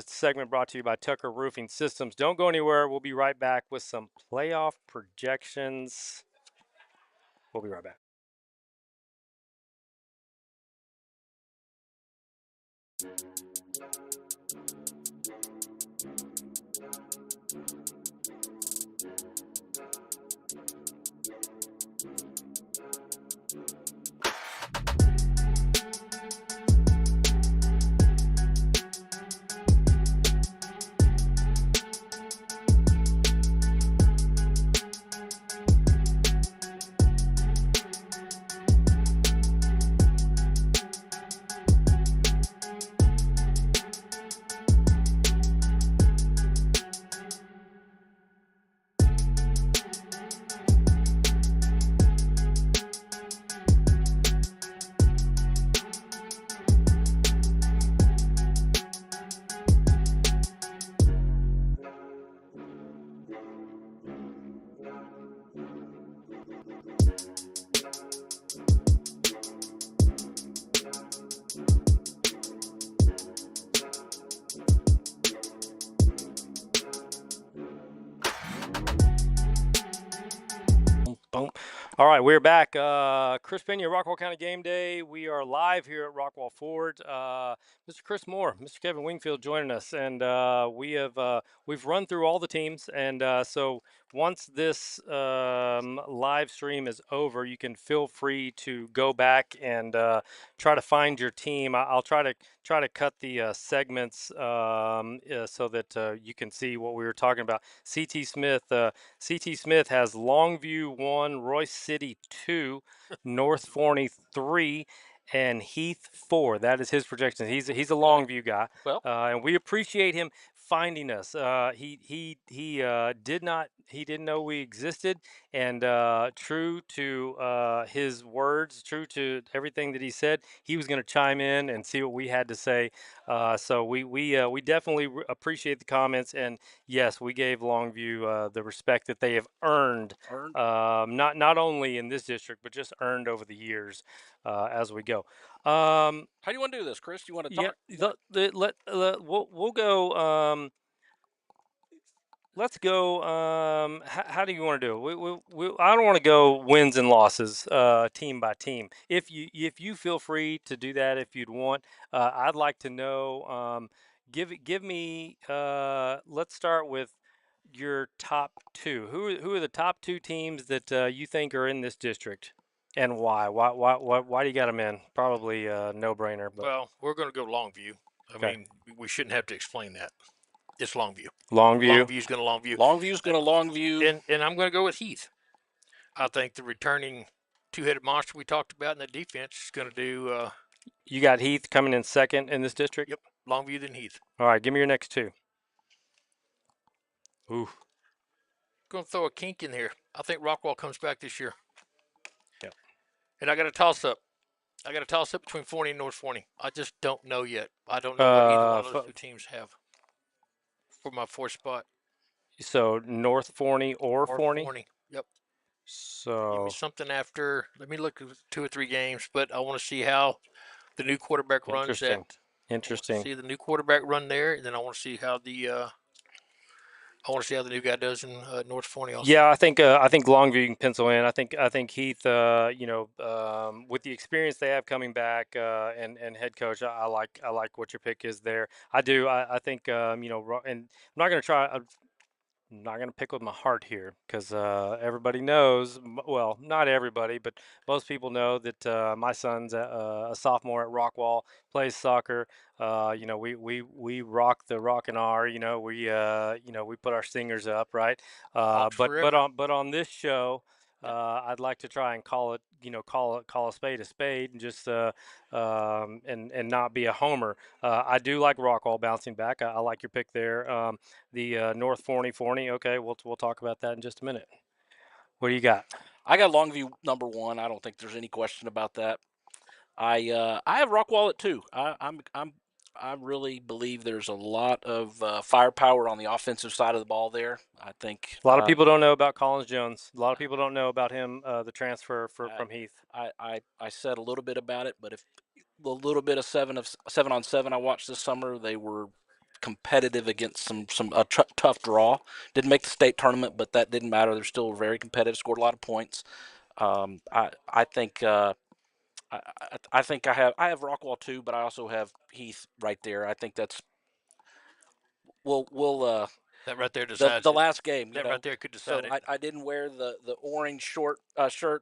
Segment brought to you by Tucker Roofing Systems. Don't go anywhere. We'll be right back with some playoff projections. We'll be right back. Boom. All right, we're back. Chris Pena, Rockwall County Game Day. We are live here at Rockwall Ford. Mr. Chris Moore, Mr. Kevin Wingfield joining us, and we've run through all the teams. And so once this live stream is over, you can feel free to go back and try to find your team. I'll try to cut the segments so that you can see what we were talking about. CT Smith. CT Smith has Longview 1, Royce City 2, North Forney 3, and Heath 4. That is his projection. He's a Longview guy, Well, and we appreciate him finding us. He didn't know we existed, and true to his words, true to everything that he said, he was going to chime in and see what we had to say. So we definitely appreciate the comments, and yes, we gave Longview the respect that they have earned, not only in this district, but just earned over the years as we go. How do you want to do this, Chris? Do you want to talk? We'll go. Let's go. How do you want to do it? I don't want to go wins and losses, team by team. If you feel free to do that, if you'd want, I'd like to know. Give me. Let's start with your top two. Who are the top two teams that you think are in this district, and why? Why do you got them in? Probably a no-brainer. But well, we're going to go Longview. I okay, mean, we shouldn't have to explain that. It's Longview. Longview. Longview's going to Longview. Longview's going to Longview. And I'm going to go with Heath. I think the returning two-headed monster we talked about in the defense is going to do. You got Heath coming in second in this district. Yep, Longview then Heath. All right, give me your next two. Ooh. Going to throw a kink in here. I think Rockwall comes back this year. Yep. And I got a toss-up. I got a toss-up between Forney and North Forney. I just don't know yet. I don't know what either one of those two teams have for my fourth spot. So North Forney or Forney? Forney. Yep. Give So me something after. Let me look at 2 or 3 games, but I want to see how the new quarterback runs interesting. at. Interesting. See the new quarterback run there, and then I want to see how the new guy does in North Forney also. Yeah, I think Longview can pencil in. I think Heath, with the experience they have coming back, and head coach, I like what your pick is there. I do. I think and I'm not going to try. I'm not going to pick with my heart here because everybody knows, well, not everybody, but most people know that my son's a sophomore at Rockwall, plays soccer. We rock the rock and R. We put our stingers up, right? Hawks But forever. on this show, I'd like to try and call it, call a spade, and just and not be a homer. I do like Rockwall bouncing back. I like your pick there. The North Forney Forney. Okay, we'll talk about that in just a minute. What do you got? I got Longview number one. I don't think there's any question about that. I have Rockwall at two. I really believe there's a lot of firepower on the offensive side of the ball there. I think A lot of people don't know about Collins Jones. A lot of people don't know about him, the transfer I, from Heath. I said a little bit about it, but if the little bit of 7-on-7 I watched this summer, they were competitive against some tough draw. Didn't make the state tournament, but that didn't matter. They're still very competitive. Scored a lot of points. I think I think I have Rockwall too, but I also have Heath right there. I think that's we'll That right there the decides it. last game, That right there could decide So it. I didn't wear the orange shirt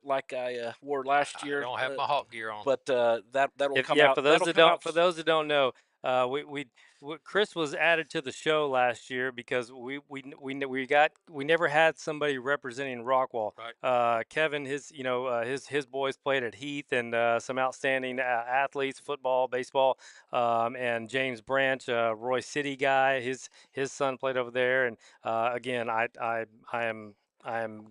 like I wore last I year, don't have my hawk gear on. but that'll If come yeah, out. That'll come out. for those that don't know, Chris was added to the show last year because we never had somebody representing Rockwall. Right. Kevin, his boys played at Heath, and some outstanding athletes, football, baseball, and James Branch, Roy City guy, his son played over there, and again, I am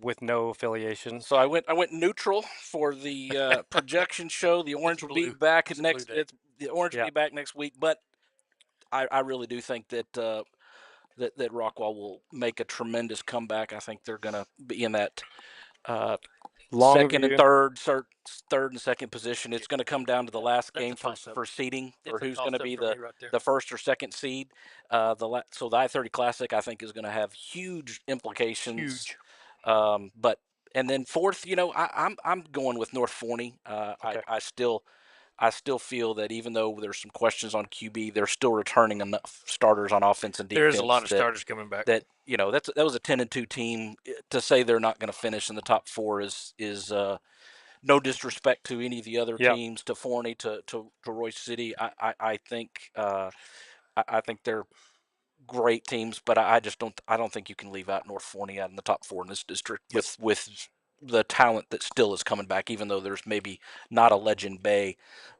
with no affiliation. So I went neutral for the projection show. The He's orange a will be blue. back He's a blue next. day. The orange will Yeah, be back next week, but I really do think that Rockwall will make a tremendous comeback. I think they're going to be in that uh, second and Longview. third and second position. It's going to come down to the last That's game a toss up. for seeding for It's a who's going toss to up be for me right there. the first or second seed. So the I-30 Classic I think is going to have huge implications. Huge. But and then fourth, I'm going with North Forney. Okay. I still feel that even though there's some questions on QB, they're still returning enough starters on offense and There is a lot defense of that starters coming back. that was a 10-2 team. To say they're not going to finish in the top four is no disrespect to any of the other Yeah. teams, to Forney, to Royce City. I think they're great teams, but I don't think you can leave out North Forney out in the top four in this district Yep. with the talent that still is coming back, even though there's maybe not a Legend Bay.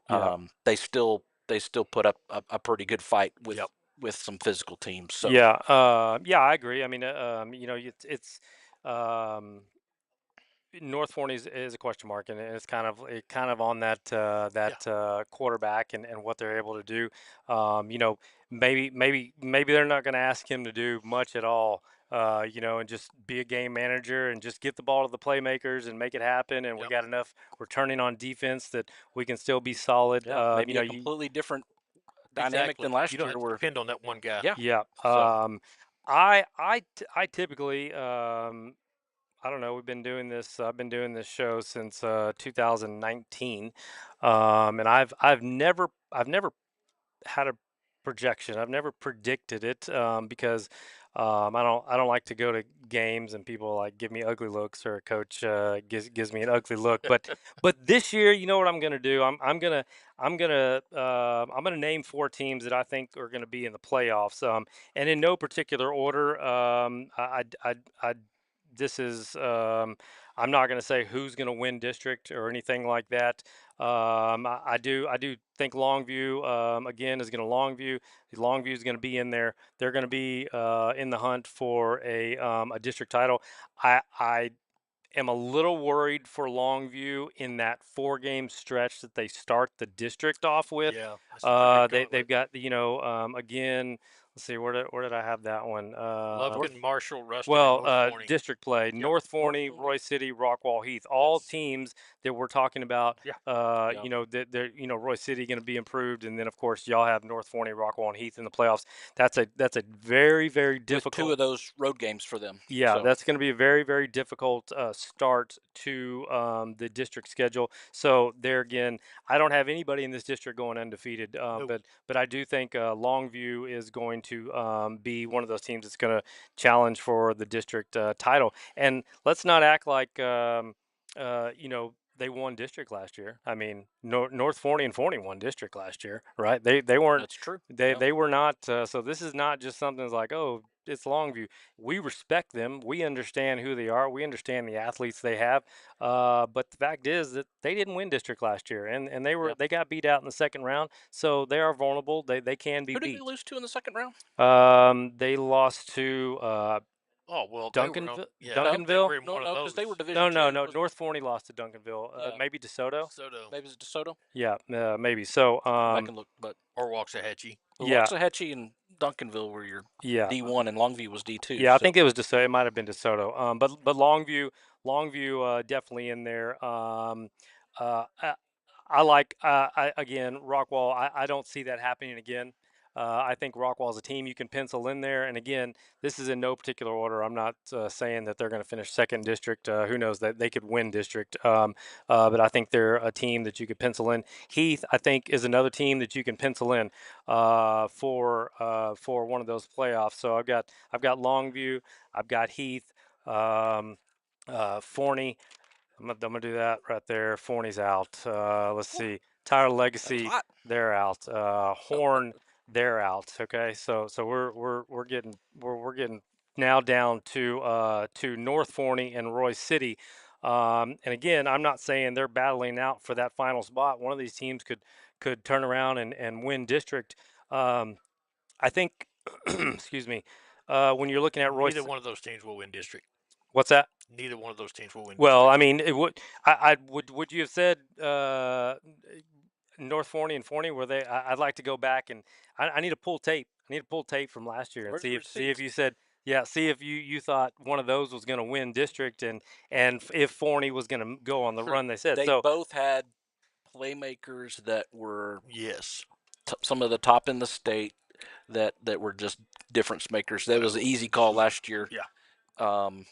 Yeah. They still put up a pretty good fight Yep. with some physical teams. So Yeah. Yeah. I agree. I mean, it's um, North Forney is a question mark, and it's kind of on Yeah. quarterback and what they're able to do. Maybe they're not going to ask him to do much at all. And just be a game manager and just get the ball to the playmakers and make it happen. And we Yep. got enough returning on defense that we can still be solid. yeah, maybe a completely different dynamic Exactly. than You last don't year. have to Where depend on that one guy. yeah, yeah. So I typically I don't know. We've been doing this. I've been doing this show since 2019, and I've never had a projection. I've never predicted it because I don't like to go to games and people like give me ugly looks, or a coach gives me an ugly look. But this year, you know what I'm gonna do? I'm gonna name four teams that I think are gonna be in the playoffs. And in no particular order. I this is I'm not going to say who's going to win district or anything like that. I do think Longview again is going to Longview. Longview is going to be in there. They're going to be in the hunt for a district title. I am a little worried for Longview in that 4 game stretch that they start the district off with. yeah, that's a pretty good They've gauntlet. got again. Let's see, where did I have that one? Lufkin, Marshall, Ruston, and Well, North Forney. district play: Yep. North North Forney, Forney. Roy City, Rockwall, Heath. All That's teams that we're talking about. yeah. yeah, That they're Roy City going to be improved, and then of course y'all have North Forney, Rockwall, and Heath in the playoffs. That's a very very with two difficult. of those road games for them. Yeah, So that's going to be a very, very difficult start to the district schedule. So there again, I don't have anybody in this district going undefeated, No. but I do think Longview is going to be one of those teams that's going to challenge for the district title. And let's not act like they won district last year. I mean, North Forney and Forney won district last year, right? They weren't that's true. they Yeah. they were not. So this is not just something that's like, oh, it's Longview. We respect them. We understand who they are. We understand the athletes they have. But the fact is that they didn't win district last year, and Yeah. they got beat out in the second round. So they are vulnerable. They can be Who did they beat. lose to in the second round? They lost to Oh well, they were Duncanville. yeah, No, they Duncanville. were in no, one of no, because they were those. Division No, no, two. no. Wasn't North Forney lost to Duncanville. yeah, Maybe DeSoto. Soto maybe it's DeSoto. Yeah, maybe. So, Go back and look, but or Waxahachie. yeah, Waxahachie and Duncanville were your yeah. D1, and Longview was D2. Yeah, I So think it was DeSoto. It might have been DeSoto. But Longview, definitely in there. I, I like again Rockwall. I don't see that happening again. I think Rockwall is a team you can pencil in there. And again, this is in no particular order. I'm not saying that they're going to finish second district. Who knows that they could win district. But I think they're a team that you could pencil in. Heath, I think, is another team that you can pencil in for one of those playoffs. So I've got Longview, I've got Heath, Forney. I'm gonna do that right there. Forney's out. Let's whew, see. Tyler that was Legacy, hot. they're out. Horn, they're out. Okay, so we're getting now down to North Forney and Roy City. And again, I'm not saying they're battling out for that final spot. One of these teams could turn around and win district. I think, excuse me, when you're looking at Neither Royce, one of those teams will win district. what's that? Neither one of those teams will win Well, I district. mean, it would. I would you have said North Forney and Forney? Were they? I'd like to go back and I need to pull tape. I need to pull tape from last year and Where's the see if receipts? you said yeah. See if you thought one of those was going to win district and if Forney was going to go on the run they said. They So both had playmakers that were Yes. some of the top in the state that were just difference makers. That was an easy call last year. Yeah. Um,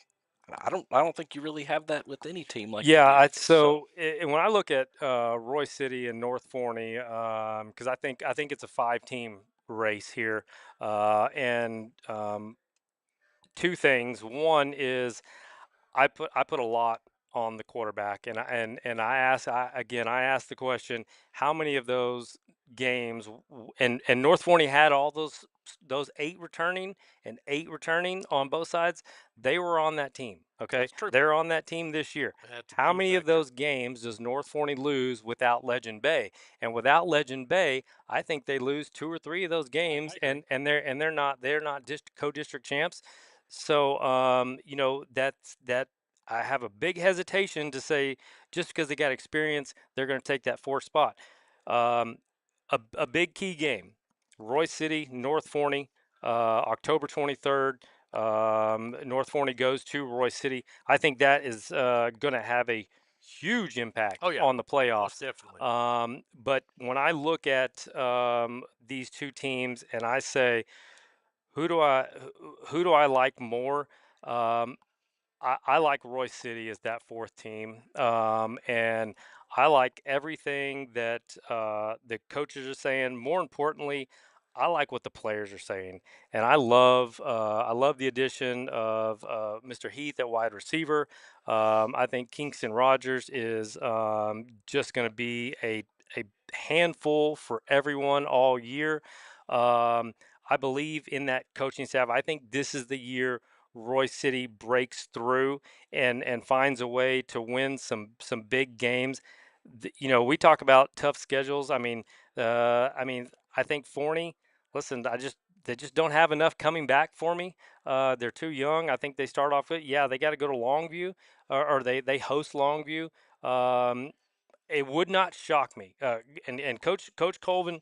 I don't think you really have that with any team like you yeah, do. so when I look at Roy City and North Forney, because I think it's a 5 team race here, and two things. One is I put a lot on the quarterback, and I asked the question, how many of those games and North Forney had all those 8 returning and 8 returning on both sides. They were on that team. Okay, That's true. they're on that team this year. That's a How key many of factor. those games does North Forney lose without Legend Bay? And without Legend Bay, I think they lose 2 or 3 of those games, I agree. and they're not co-district champs. So that I have a big hesitation to say just because they got experience, they're going to take that 4th spot. Um, a big key game, Roy City, North Forney, October 23rd. North Forney goes to Roy City. I think that is going to have a huge impact Oh yeah, on the most playoffs. definitely. But when I look at these two teams and I say, who do I who do I like more? Um, I like Roy City as that 4th team, and I like everything that the coaches are saying. More importantly, I like what the players are saying, and I love the addition of Mr. Heath at wide receiver. I think Kingston Rogers is just going to be a handful for everyone all year. I believe in that coaching staff. I think this is the year Roy City breaks through and finds a way to win some big games. We talk about tough schedules. I think Forney. Listen, they just don't have enough coming back for me. They're too young. I think they start off with yeah they got to go to Longview or they host Longview. Um, it would not shock me. And Coach Colvin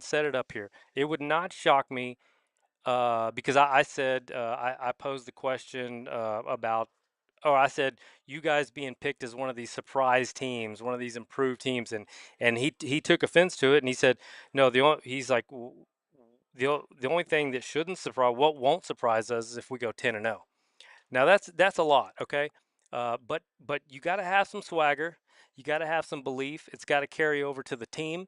set it up here. It would not shock me because I said I posed the question about, oh, I said you guys being picked as one of these surprise teams, one of these improved teams, and he took offense to it, and he said, no, he's like the only thing that shouldn't surprise, what won't surprise us, is if we go 10-0. Now that's a lot, okay? But you got to have some swagger. You got to have some belief. It's got to carry over to the team.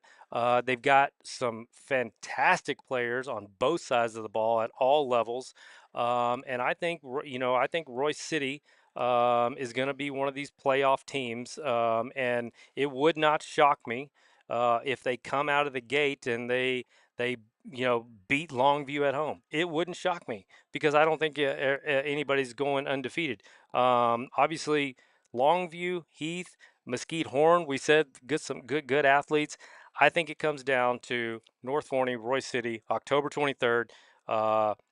They've got some fantastic players on both sides of the ball at all levels, and I think Royce City is going to be one of these playoff teams, and it would not shock me if they come out of the gate and they beat Longview at home. It wouldn't shock me because I don't think anybody's going undefeated. Obviously, Longview, Heath, Mesquite Horn. We said some good athletes. I think it comes down to North Forney, Royce City, October 23rd.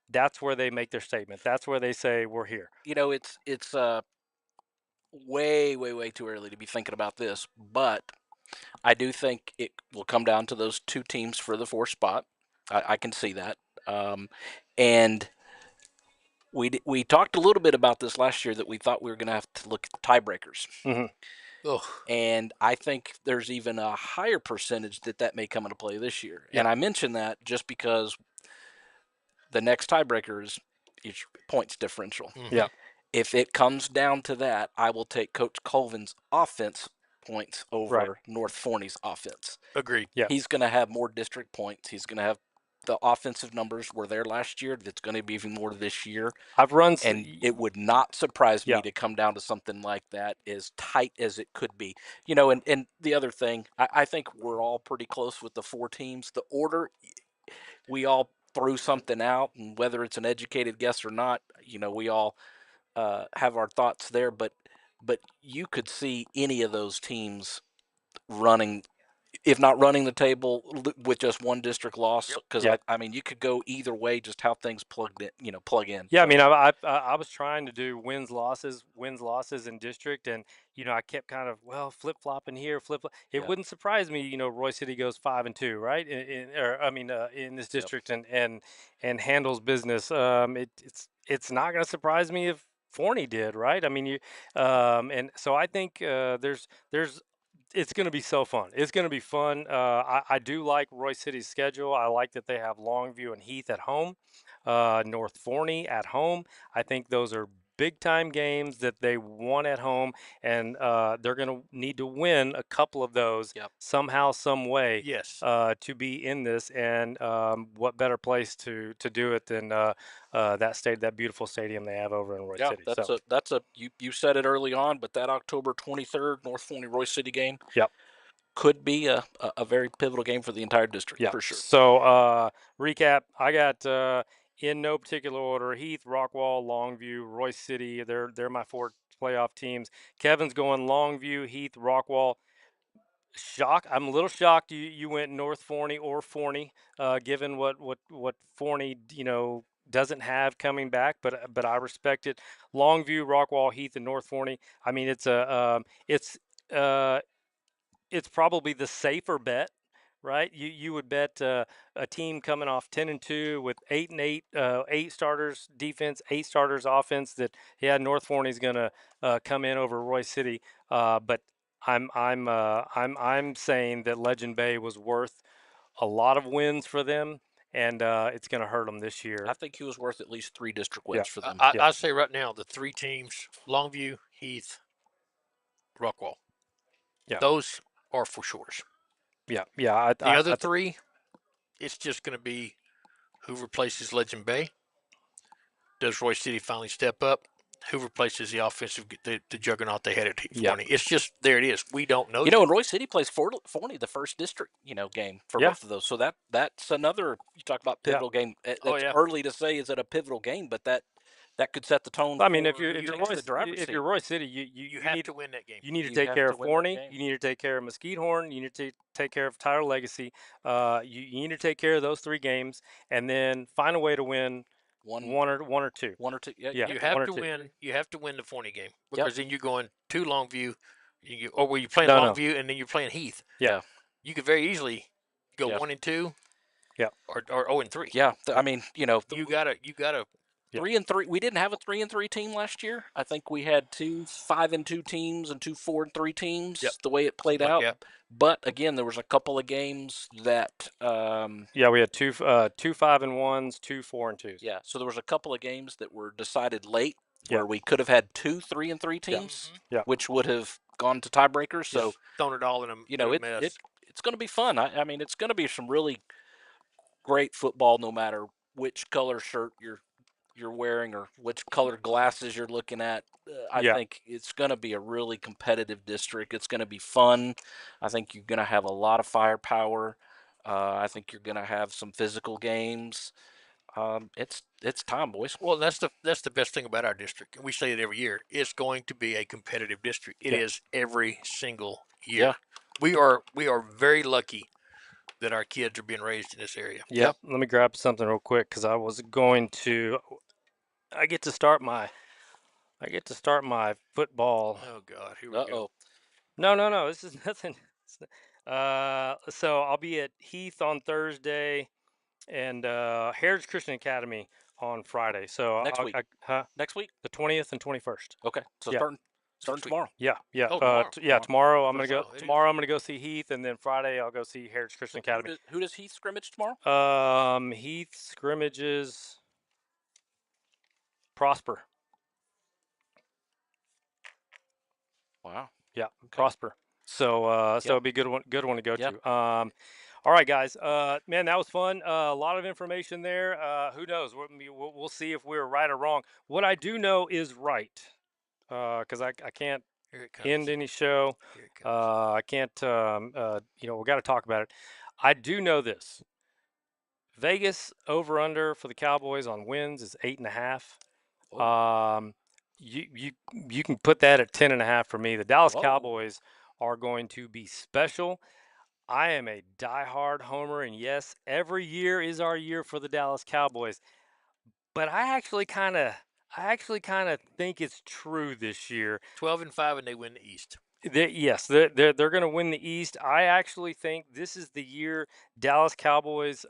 That's where they make their statement. That's where they say we're here. It's way, way, way too early to be thinking about this, but I do think it will come down to those two teams for the fourth spot. I can see that. And we talked a little bit about this last year, that we thought we were going to have to look at the tiebreakers. Mm-hmm. Oh, And I think there's even a higher percentage that may come into play this year. Yeah. And I mention that just because the next tiebreaker is points differential. Yeah. If it comes down to that, I will take Coach Colvin's offense points Right. over North Forney's offense. agreed. Yeah. He's going to have more district points. He's going to have the offensive numbers were there last year. That's going to be even more this year. I've run. And it would not surprise Yeah. me to come down to something like that, as tight as it could be. And the other thing, I think we're all pretty close with the four teams. The order, we all threw something out, and whether it's an educated guess or not, we all have our thoughts there. But you could see any of those teams running, if not running the table, with just one district loss. Because Yep. I mean, you could go either way, just how things plug in. Yeah, I So, mean, I was trying to do wins losses in district, and I kept kind of flip flopping here, flip. It yeah, wouldn't surprise me, Roy City goes 5-2, right? In this yep, district, and handles business. It's not going to surprise me if Forney did, right? I mean, and so I think there's it's going to be so fun. It's going to be fun. I do like Roy City's schedule. I like that they have Longview and Heath at home, North Forney at home. I think those are big time games that they won at home, and they're going to need to win a couple of those yep. somehow, some way. Yes. To be in this, and what better place to do it than that beautiful stadium they have over in Roy Yeah, City? that's So, a you said it early on, but that October 23rd North Forney Royce City game yep. could be a very pivotal game for the entire district, Yeah. for sure. So recap, I got in no particular order: Heath, Rockwall, Longview, Royce City. They're my four playoff teams. Kevin's going Longview, Heath, Rockwall. I'm a little shocked you went North Forney or Forney, given what Forney doesn't have coming back. But I respect it. Longview, Rockwall, Heath, and North Forney. I mean, uh, it's probably the safer bet, right? You would bet a team coming off 10-2 with 8-8, 8 starters defense, 8 starters offense, that North Forney's going to come in over Roy City. But I'm saying that Legend Bay was worth a lot of wins for them, and it's going to hurt them this year. I think he was worth at least 3 district Yeah. wins for them. I say right now the three teams: Longview, Heath, Rockwall. Yeah. Those are for sure. Yeah. Yeah. The other three, it's just going to be who replaces Legend Bay. Does Roy City finally step up? Who replaces the offensive, the juggernaut they had at Yeah. Forney? It's just, there it is. We don't know. And Roy City plays Forney the first district, game for Yeah. both of those. So that's another, you talk about Yeah. pivotal game. Oh, That's yeah. early to say is it a pivotal game, but that could set the tone I mean, if for you're who if you're takes Roy, the driver's if seat. you're Roy City, You have need to win that game. you need to You take have care to of win that Forney. game. You need to take care of Mesquite Horn. You need to take care of Tyler Legacy. You need to take care of those 3 games, and then find a way to win One one or two. or two. Yeah, Yeah, You one have or to two. win. You have to win the Forney game, Yep. because then you're going to Longview, or were you playing No, no. Longview and then you're playing Heath? Yeah. You could very easily go Yeah. 1-2, Yeah. or 0-3. Yeah, I mean, You gotta. Yeah. 3-3. We didn't have a 3-3 team last year. I think we had 2 5-2 teams and 2 4-3 teams. Yep. The way it played Something like out. that. But again, there was a couple of games that. Yeah, we had two 5-1s, 2 4-2s. Yeah, so there was a couple of games that were decided late, Yeah. where we could have had 2 3-3 teams, Yeah. which would have gone to tiebreakers. So Just throwing it all in a mess. it's going to be fun. I mean, it's going to be some really great football, no matter which color shirt you're wearing or which color glasses you're looking at. I Yeah. think it's going to be a really competitive district. It's going to be fun. I think you're going to have a lot of firepower. I think you're going to have some physical games. It's time, boys. Well, that's the best thing about our district, and we say it every year. It's going to be a competitive district. It Yeah. is every single year. Yeah. We are very lucky that our kids are being raised in this area. Yeah. Let me grab something real quick because I was going to. I get to start my. I get to start my football. Oh God, here we go. No. This is nothing. So I'll be at Heath on Thursday and Heritage Christian Academy on Friday. So Next week. Next week. The 20th and 21st. Okay. So Yeah. starting tomorrow. Yeah. Oh, tomorrow. Tomorrow I'm gonna go. So it is. Tomorrow I'm gonna go see Heath, and then Friday I'll go see Heritage Christian Academy. Who does Heath scrimmage tomorrow? Heath scrimmages Prosper. Wow. Yeah, Okay. Prosper. So Yep. it'd be a good one to go Yep. to. All right, guys. Man, that was fun. A lot of information there. Who knows? We'll see if we're right or wrong. What I do know is right, because I can't Here it comes. end any show. Here it comes. I can't. We got to talk about it. I do know this. Vegas over under for the Cowboys on wins is 8.5. You can put that at 10.5 for me. The Dallas Cowboys are going to be special. I am a diehard homer, and yes, every year is our year for the Dallas Cowboys. But I actually kind of think it's true this year. 12-5, and they win the East. Yes, they're going to win the East. I actually think this is the year Dallas Cowboys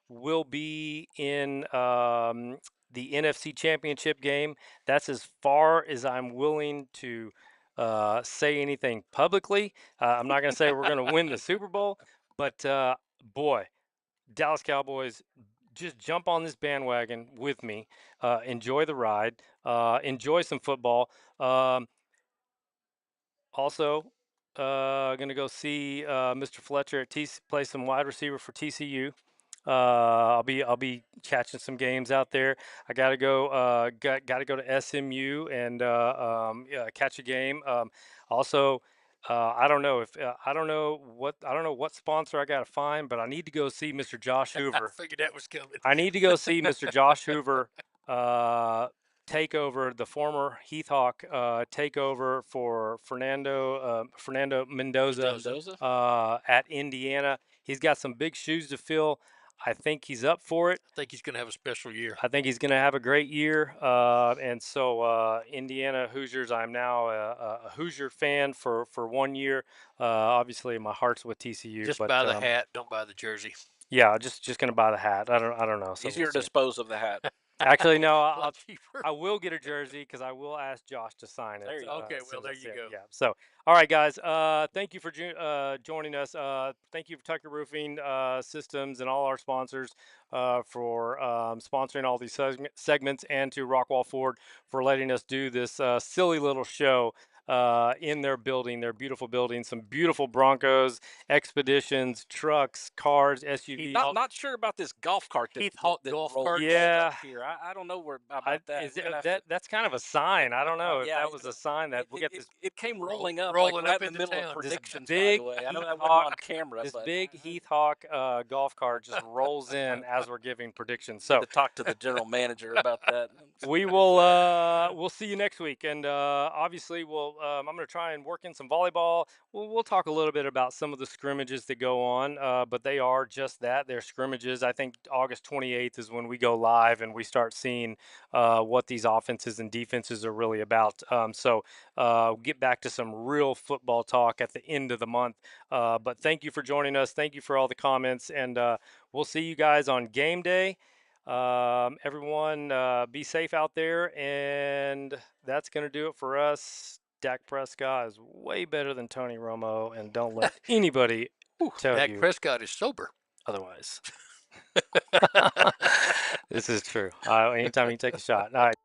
will be in the NFC Championship game. That's as far as I'm willing to say anything publicly. I'm not going to say we're going to win the Super Bowl, but boy, Dallas Cowboys, just jump on this bandwagon with me. Enjoy the ride. Enjoy some football. Also, gonna go see Mr. Fletcher at play some wide receiver for TCU. I'll be catching some games out there. I gotta go. Got to go to SMU and catch a game. Also, I don't know what sponsor I gotta find, but I need to go see Mr. Josh Hoover. I figured that was coming. I need to go see Mr. Josh Hoover take over, the former Heath Hawk take over for Fernando Mendoza at Indiana. He's got some big shoes to fill. I think he's up for it. I think he's going to have a special year. I think he's going to have a great year. And so Indiana Hoosiers, I'm now a Hoosier fan for 1 year. Obviously, my heart's with TCU. Just but, buy the hat, don't buy the jersey. Yeah, just going to buy the hat. I don't know. So easier to dispose of the hat. Actually, no, I will get a jersey because I will ask Josh to sign it. There you go. Okay, well, there you go. Yeah. So, all right, guys. Thank you for joining us. Thank you for Tucker Roofing Systems and all our sponsors for sponsoring all these segments, and to Rockwall Ford for letting us do this silly little show in their building, their beautiful building. Some beautiful Broncos, Expeditions, trucks, cars, SUVs. Not sure about this golf cart that golf cart. Yeah, here. I don't know about that. That's kind of a sign. I don't know if that was a sign that we'll get this. It came rolling up up in the middle town. of predictions. Big by the way, I know that Hawk, wasn't on camera. This but big Heath Hawk golf cart just rolls in as we're giving predictions. So to talk to the general manager about that. We will we'll see you next week, and obviously I'm going to try and work in some volleyball. We'll talk a little bit about some of the scrimmages that go on, but they are just that, they're scrimmages. I think August 28th is when we go live and we start seeing what these offenses and defenses are really about. So get back to some real football talk at the end of the month. But thank you for joining us. Thank you for all the comments, and we'll see you guys on game day. Everyone, be safe out there, and that's going to do it for us. Dak Prescott is way better than Tony Romo, and don't let anybody tell Dak you Prescott is sober. otherwise. This is true. Anytime you take a shot. All right.